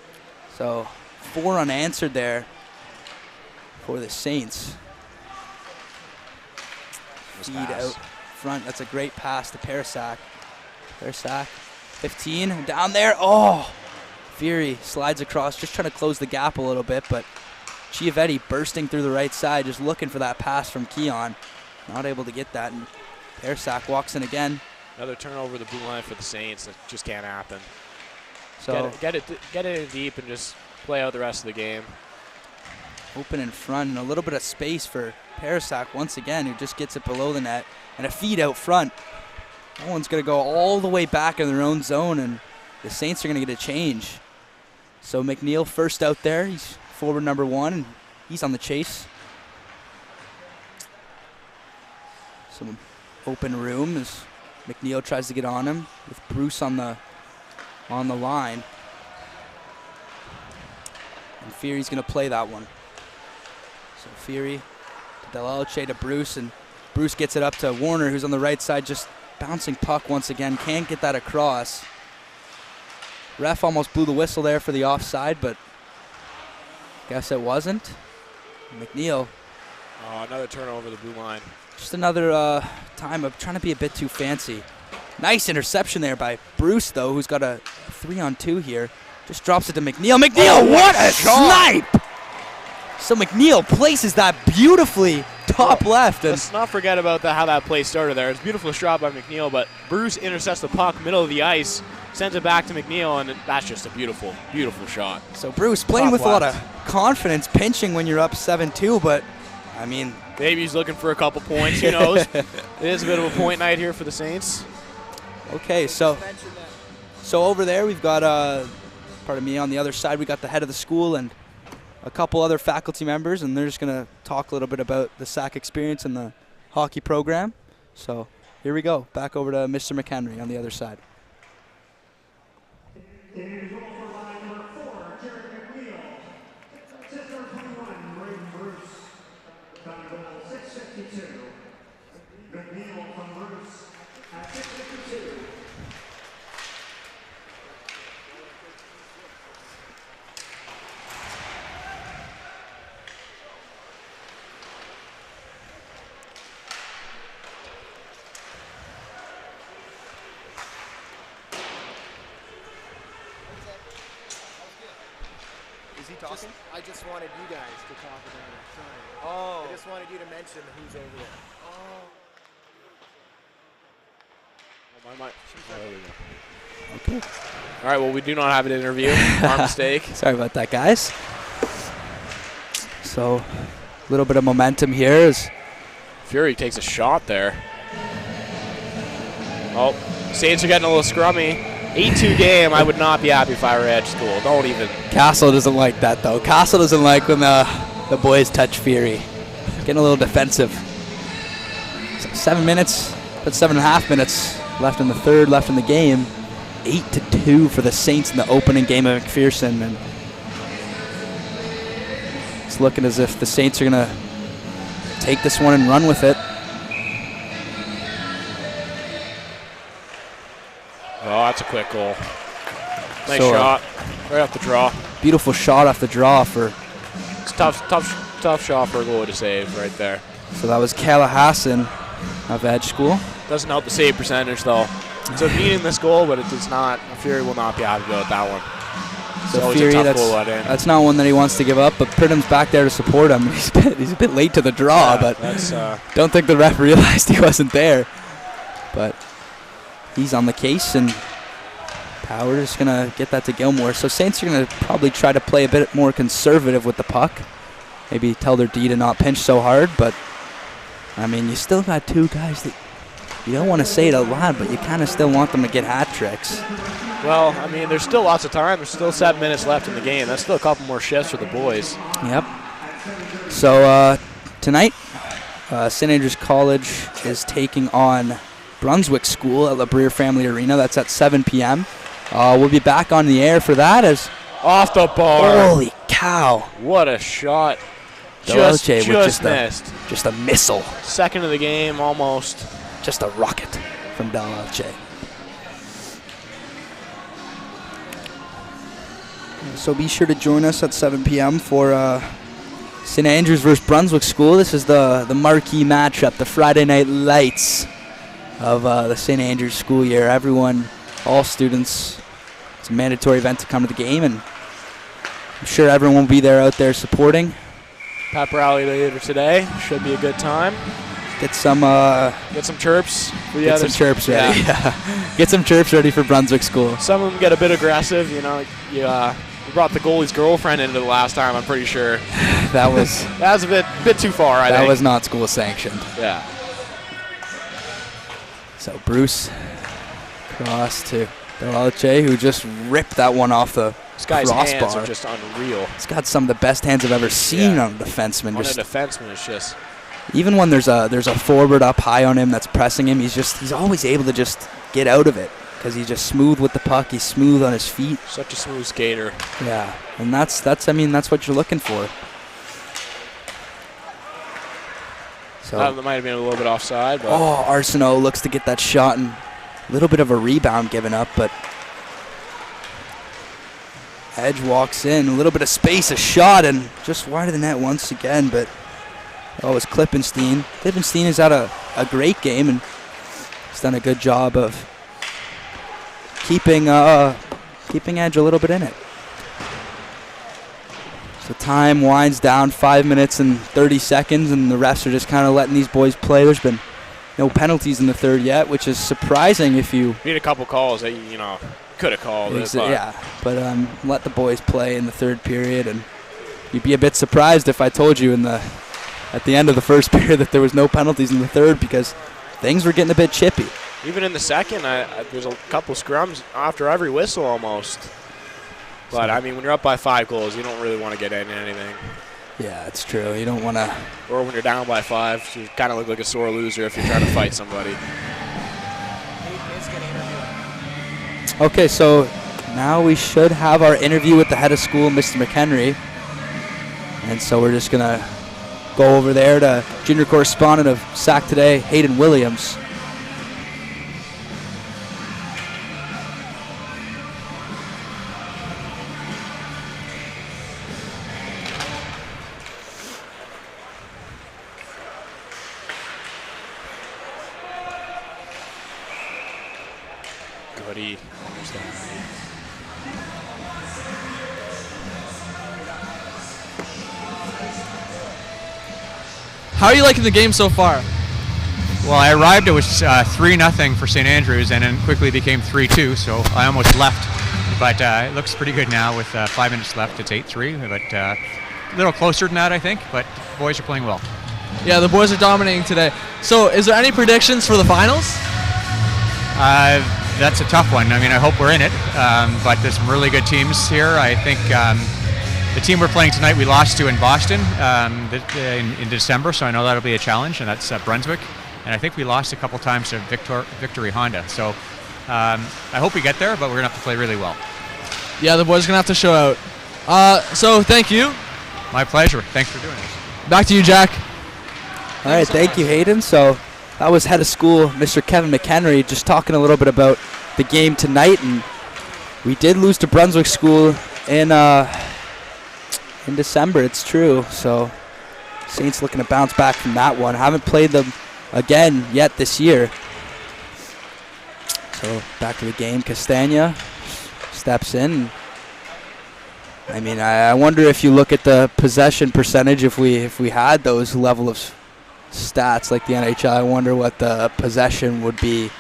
So 4 unanswered there for the Saints. Feed out front. That's a great pass to Parasak. Parasak, 15, down there. Oh! Fury slides across, just trying to close the gap a little bit, but Chiavetti bursting through the right side, just looking for that pass from Keon. Not able to get that, and Persak walks in again. Another turnover the blue line for the Saints. That just can't happen. So get it in deep and just play out the rest of the game. Open in front and a little bit of space for Persak once again, who just gets it below the net, and a feed out front. That one's going to go all the way back in their own zone, and the Saints are going to get a change. So McNeil first out there. He's forward number 1, and he's on the chase. Some open room as McNeil tries to get on him with Bruce on the line. And Fury's going to play that one. So Fury to Delelche to Bruce, and Bruce gets it up to Warner, who's on the right side, just bouncing puck once again. Can't get that across. Ref almost blew the whistle there for the offside, but guess it wasn't. McNeil. Oh, another turnover the blue line. Just another time of trying to be a bit too fancy. Nice interception there by Bruce, though, who's got a 3-on-2 here. Just drops it to McNeil. McNeil, what a snipe! So McNeil places that beautifully top left. And let's not forget about how that play started there. It's a beautiful shot by McNeil, but Bruce intercepts the puck, middle of the ice, sends it back to McNeil, and that's just a beautiful, beautiful shot. So Bruce playing with a lot of confidence, pinching when you're up 7-2, but, I mean... Maybe he's looking for a couple points, who knows? It is a bit of a point night here for the Saints. Okay, so over there we've got, pardon me, on the other side we got the head of the school and a couple other faculty members, and they're just going to talk a little bit about the SAC experience and the hockey program. So here we go. Back over to Mr. McHenry on the other side. Is he talking? I just wanted you guys to talk about it. Sorry. Oh. I just wanted you to mention who's over there. There we go. Okay. All right, well, we do not have an interview. Our mistake. Sorry about that, guys. So a little bit of momentum here as Fury takes a shot there. Oh, Saints are getting a little scrummy. 8-2 game, I would not be happy if I were Edge School. Don't even. Castle doesn't like that, though. Castle doesn't like when the boys touch Fury. Getting a little defensive. 7 minutes, but 7.5 minutes left in the third, left in the game. 8-2 for the Saints in the opening game of MacPherson. And it's looking as if the Saints are going to take this one and run with it. Oh, that's a quick goal. Nice shot. Right off the draw. Beautiful shot off the draw for... It's tough shot for a goalie to save right there. So that was Callahassan of Edge School. Doesn't help the save percentage, though. It's a meaningless goal, but it does not. Fury will not be happy about that one. So Fury, that's not one that he wants to give up, but Pridham's back there to support him. He's a bit late to the draw, but don't think the ref realized he wasn't there. But he's on the case, and Power is going to get that to Gilmore. So Saints are going to probably try to play a bit more conservative with the puck. Maybe tell their D to not pinch so hard, but, I mean, you still got two guys that you don't want to say it a lot, but you kind of still want them to get hat tricks. Well, I mean, there's still lots of time. There's still 7 minutes left in the game. That's still a couple more shifts for the boys. Yep. So tonight, St. Andrews College is taking on Brunswick School at LeBrier Family Arena. That's at 7 p.m. We'll be back on the air for that as... Off the bar. Holy cow. What a shot. Just missed. Just a missile. Second of the game, almost. Just a rocket from Delelche. So be sure to join us at 7 p.m. for St. Andrews versus Brunswick School. This is the marquee matchup, the Friday night lights of the St. Andrews school year. Everyone, all students, it's a mandatory event to come to the game, and I'm sure everyone will be there out there supporting. Pep rally later today. Should be a good time. Get some chirps. Get some chirps ready. Yeah. Get some chirps ready for Brunswick School. Some of them get a bit aggressive. You know, you brought the goalie's girlfriend into the last time. I'm pretty sure. That was a bit too far. I think that was not school sanctioned. Yeah. So Bruce cross to Delache, who just ripped that one off the This guy's crossbar. hands are just unreal. He's got some of the best hands I've ever seen on a defenseman. On a defenseman, it's just... Even when there's a forward up high on him that's pressing him, he's always able to just get out of it because he's just smooth with the puck. He's smooth on his feet. Such a smooth skater. Yeah, and that's what you're looking for. So That might have been a little bit offside. But Arsenault looks to get that shot and a little bit of a rebound given up, but Edge walks in, a little bit of space, a shot, and just wide of the net once again, but it's Klippenstein. Klippenstein has had a great game, and he's done a good job of keeping Edge a little bit in it. So time winds down, 5 minutes and 30 seconds, and the refs are just kind of letting these boys play. There's been no penalties in the third yet, which is surprising if you... We had a couple calls that, could have called it. But. Yeah, but let the boys play in the third period, and you'd be a bit surprised if I told you at the end of the first period that there was no penalties in the third because things were getting a bit chippy. Even in the second, there's a couple scrums after every whistle almost. But, when you're up by 5 goals, you don't really want to get into anything. Yeah, it's true. You don't want to... Or when you're down by 5, you kind of look like a sore loser if you're trying to fight somebody. Okay, so now we should have our interview with the head of school, Mr. McHenry. And so we're just going to go over there to junior correspondent of SAC Today, Hayden Williams. Goody. How are you liking the game so far? Well, I arrived, it was 3-0 for St. Andrews, and then quickly became 3-2, so I almost left. But it looks pretty good now with 5 minutes left. It's 8-3, but a little closer than that, I think, but the boys are playing well. Yeah, the boys are dominating today. So is there any predictions for the finals? That's a tough one. I hope we're in it, but there's some really good teams here. I think the team we're playing tonight, we lost to in Boston in December, so I know that'll be a challenge, and that's Brunswick. And I think we lost a couple times to Victory Honda. So I hope we get there, but we're going to have to play really well. Yeah, the boys are going to have to show out. So thank you. My pleasure. Thanks for doing this. Back to you, Jack. All right, thank you, Hayden. So that was head of school, Mr. Kevin McHenry, just talking a little bit about the game tonight. And we did lose to Brunswick School in December, it's true. So Saints looking to bounce back from that one. Haven't played them again yet this year. So back to the game. Castagna steps in. I wonder if you look at the possession percentage, if we had those level of stats like the NHL, I wonder what the possession would be.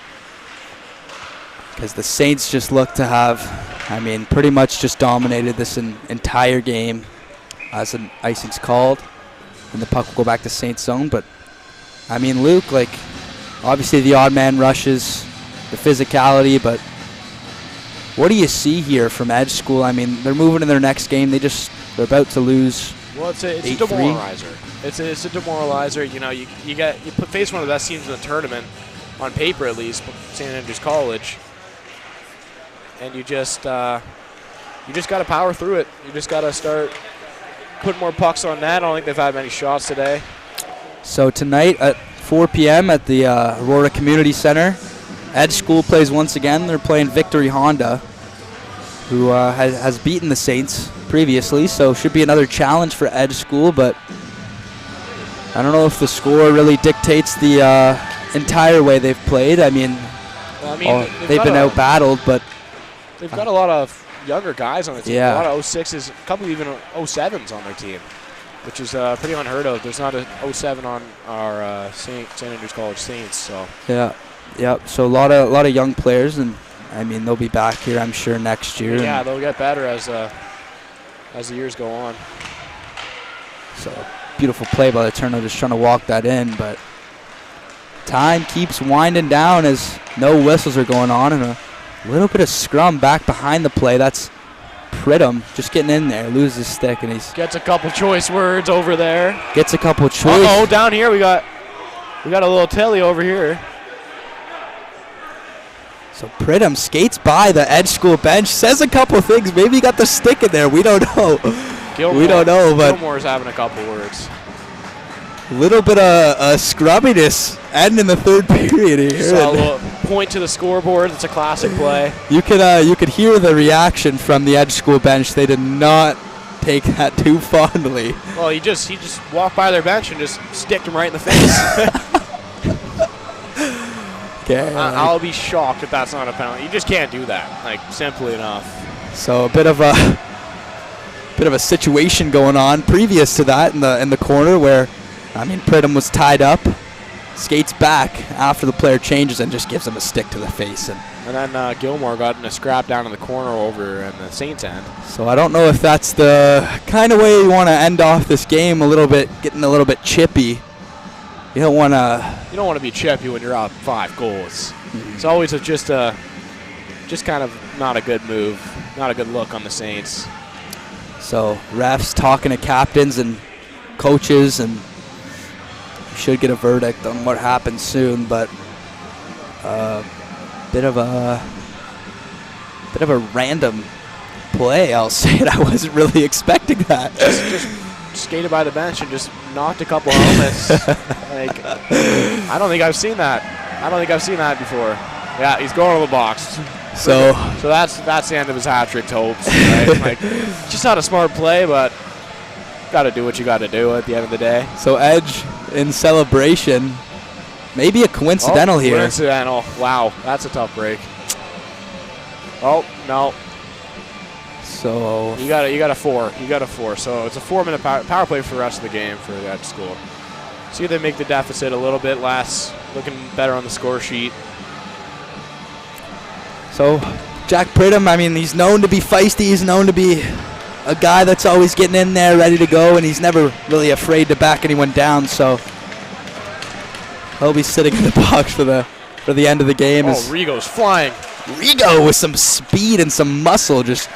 Because the Saints just look to have, pretty much just dominated this entire game as an icing's called. And the puck will go back to Saints zone. But, Luke, obviously the odd man rushes, the physicality, but what do you see here from Edge School? They're moving to their next game. They're about to lose. Well, it's a demoralizer. It's a demoralizer. You face one of the best teams in the tournament, on paper at least, St. Andrews College, and you just got to power through it. You just got to start putting more pucks on net. I don't think they've had many shots today. So tonight at 4 p.m. at the Aurora Community Center, Edge School plays once again. They're playing Victory Honda, who has beaten the Saints previously, so should be another challenge for Edge School, but I don't know if the score really dictates the entire way they've played. They've been out-battled, but they've got a lot of younger guys on the team. Yeah. A lot of 06s, a couple even 07s on their team. which is pretty unheard of. There's not a 07 on our St. Andrews College Saints. So Yeah. So a lot of young players, and I mean they'll be back here, I'm sure, next year. Yeah, they'll get better as the years go on. So beautiful play by the Turner, just trying to walk that in, but time keeps winding down as no whistles are going on, and a little bit of scrum back behind the play. That's Pridham just getting in there, loses his stick, and he's gets a couple choice words over there. Gets a couple choice. Oh, down here we got a little telly over here. So Pridham skates by the Edge School bench, says a couple things. Maybe he got the stick in there. We don't know. We don't know, but Gilmore's having a couple words. A little bit of scrumminess ending in the third period here. Saw a little point to the scoreboard. It's a classic play. You could hear the reaction from the Edge School bench. They did not take that too fondly. Well, he just walked by their bench and just sticked him right in the face. Okay, I'll be shocked if that's not a penalty. You just can't do that, like, simply enough. So a bit of a situation going on previous to that in the corner where, I mean, Pridham was tied up, skates back after the player changes and just gives him a stick to the face. And then Gilmore got in a scrap down in the corner over in the Saints end. So I don't know if that's the kind of way you want to end off this game, a little bit, getting a little bit chippy. You don't want to be chippy when you're up 5 goals. It's always just kind of not a good move, not a good look on the Saints. So refs talking to captains and coaches, and should get a verdict on what happens soon. But bit of a random play, I'll say it. I wasn't really expecting that. Just skated by the bench and just knocked a couple helmets. Like, I don't think I've seen that before. Yeah, he's going to the box. So that's the end of his hat-trick hopes. Right? Like, just not a smart play, but got to do what you got to do at the end of the day. So Edge in celebration, maybe a coincidental here. Coincidental. Wow, that's a tough break. Oh no. So you got a 4. You got a 4. So it's a 4-minute power play for the rest of the game for that school. See if they make the deficit a little bit less, looking better on the score sheet. So Jack Pridham, I mean, he's known to be feisty. He's known to be a guy that's always getting in there, ready to go, and he's never really afraid to back anyone down. So he'll be sitting in the box for the end of the game. Oh, Rigo's flying. Rigo with some speed and some muscle, just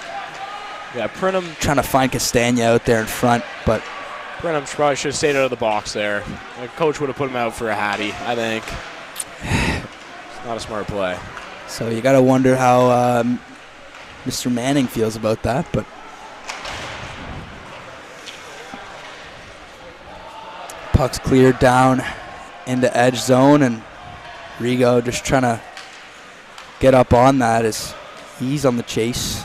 Pridham trying to find Castagna out there in front, but Pridham probably should have stayed out of the box there. The coach would have put him out for a hattie, I think. It's not a smart play. So you got to wonder how Mr. Manning feels about that, but puck's cleared down into edge zone, and Rigo just trying to get up on that as he's on the chase.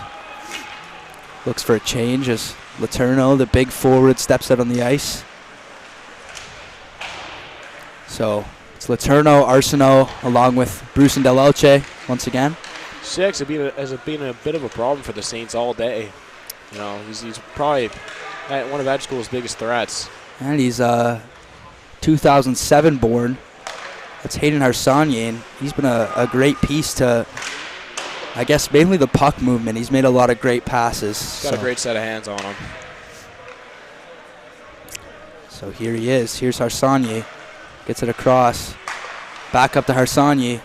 Looks for a change as Letourneau, the big forward, steps out on the ice. So it's Letourneau, Arsenault, along with Bruce and Del Elche once again. 6 has been a bit of a problem for the Saints all day. You know, he's probably one of Edge School's biggest threats. And he's 2007 born. That's Hayden Harsanyi, and he's been a great piece to, I guess, mainly the puck movement. He's made a lot of great passes. He's got a great set of hands on him. So here he is. Here's Harsanyi. Gets it across. Back up to Harsanyi.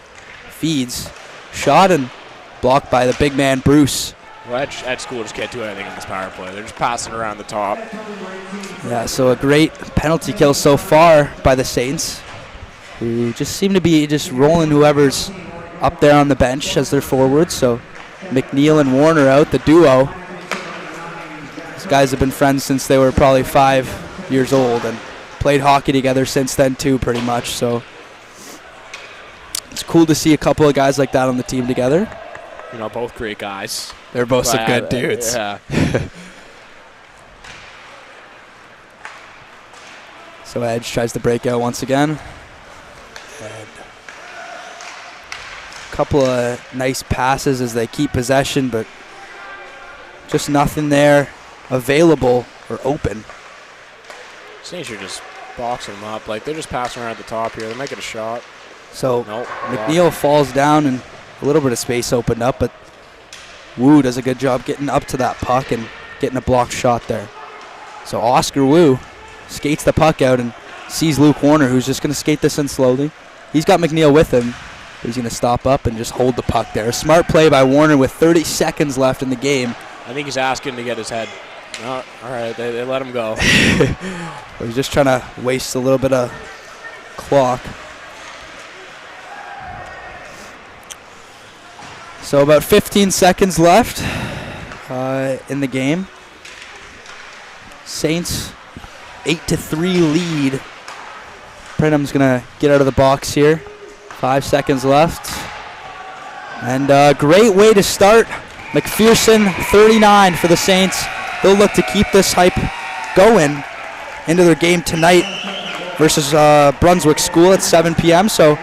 Feeds. Shot and blocked by the big man, Bruce. Well, Edge School just can't do anything in this power play. They're just passing around the top. Yeah, so a great penalty kill so far by the Saints, who just seem to be just rolling whoever's up there on the bench as their forwards. So McNeil and Warner out, the duo. These guys have been friends since they were probably 5 years old and played hockey together since then too, pretty much. So it's cool to see a couple of guys like that on the team together. You know, both great guys. They're both some good dudes. Yeah. So Edge tries to break out once again. And a couple of nice passes as they keep possession, but just nothing there available or open. Saints are just boxing them up. Like, they're just passing around at the top here. They're making a shot. So Nope. McNeil falls down and a little bit of space opened up, but Wu does a good job getting up to that puck and getting a blocked shot there. So Oscar Wu skates the puck out and sees Luke Warner, who's just going to skate this in slowly. He's got McNeil with him, but he's going to stop up and just hold the puck there. A smart play by Warner with 30 seconds left in the game. I think he's asking to get his head. No, all right, they let him go. He's just trying to waste a little bit of clock. So about 15 seconds left in the game. Saints 8-3 lead. Prenham's gonna get out of the box here. 5 seconds left. And a great way to start. MacPherson 39 for the Saints. They'll look to keep this hype going into their game tonight versus Brunswick School at 7 p.m. So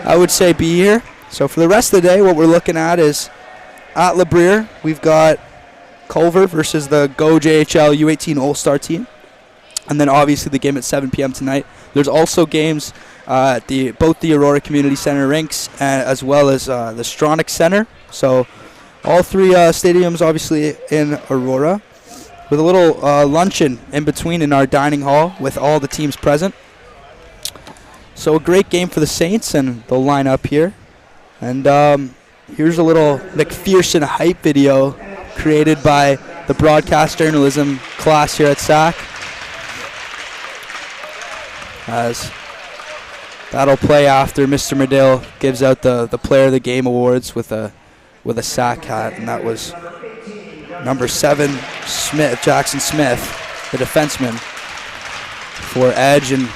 I would say be here. So for the rest of the day, what we're looking at is at LeBrier, we've got Culver versus the Go JHL U18 All-Star team. And then obviously the game at 7 p.m. tonight. There's also games at both the Aurora Community Center rinks as well as the Stronach Center. So all three stadiums obviously in Aurora, with a little luncheon in between in our dining hall with all the teams present. So a great game for the Saints, and they'll line up here. And here's a little MacPherson hype video created by the broadcast journalism class here at SAC. As that'll play after Mr. Medill gives out the Player of the Game awards with a SAC hat, and that was number 7 Jackson Smith, the defenseman, for Edge and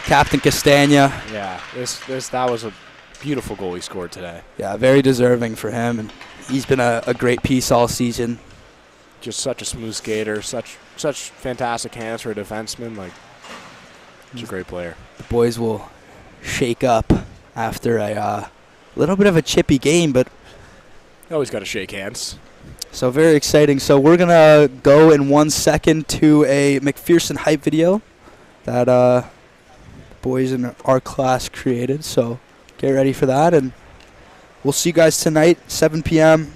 Captain Castagna. Yeah, that was a beautiful goal he scored today. Yeah, very deserving for him, and he's been a great piece all season. Just such a smooth skater, such fantastic hands for a defenseman. Like, he's a great player. The boys will shake up after a little bit of a chippy game, but always got to shake hands. So very exciting. So we're gonna go in 1 second to a MacPherson hype video that boys in our class created. So get ready for that, and we'll see you guys tonight, 7 p.m.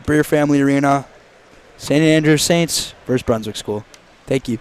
Breer Family Arena, St. Andrews Saints versus Brunswick School. Thank you.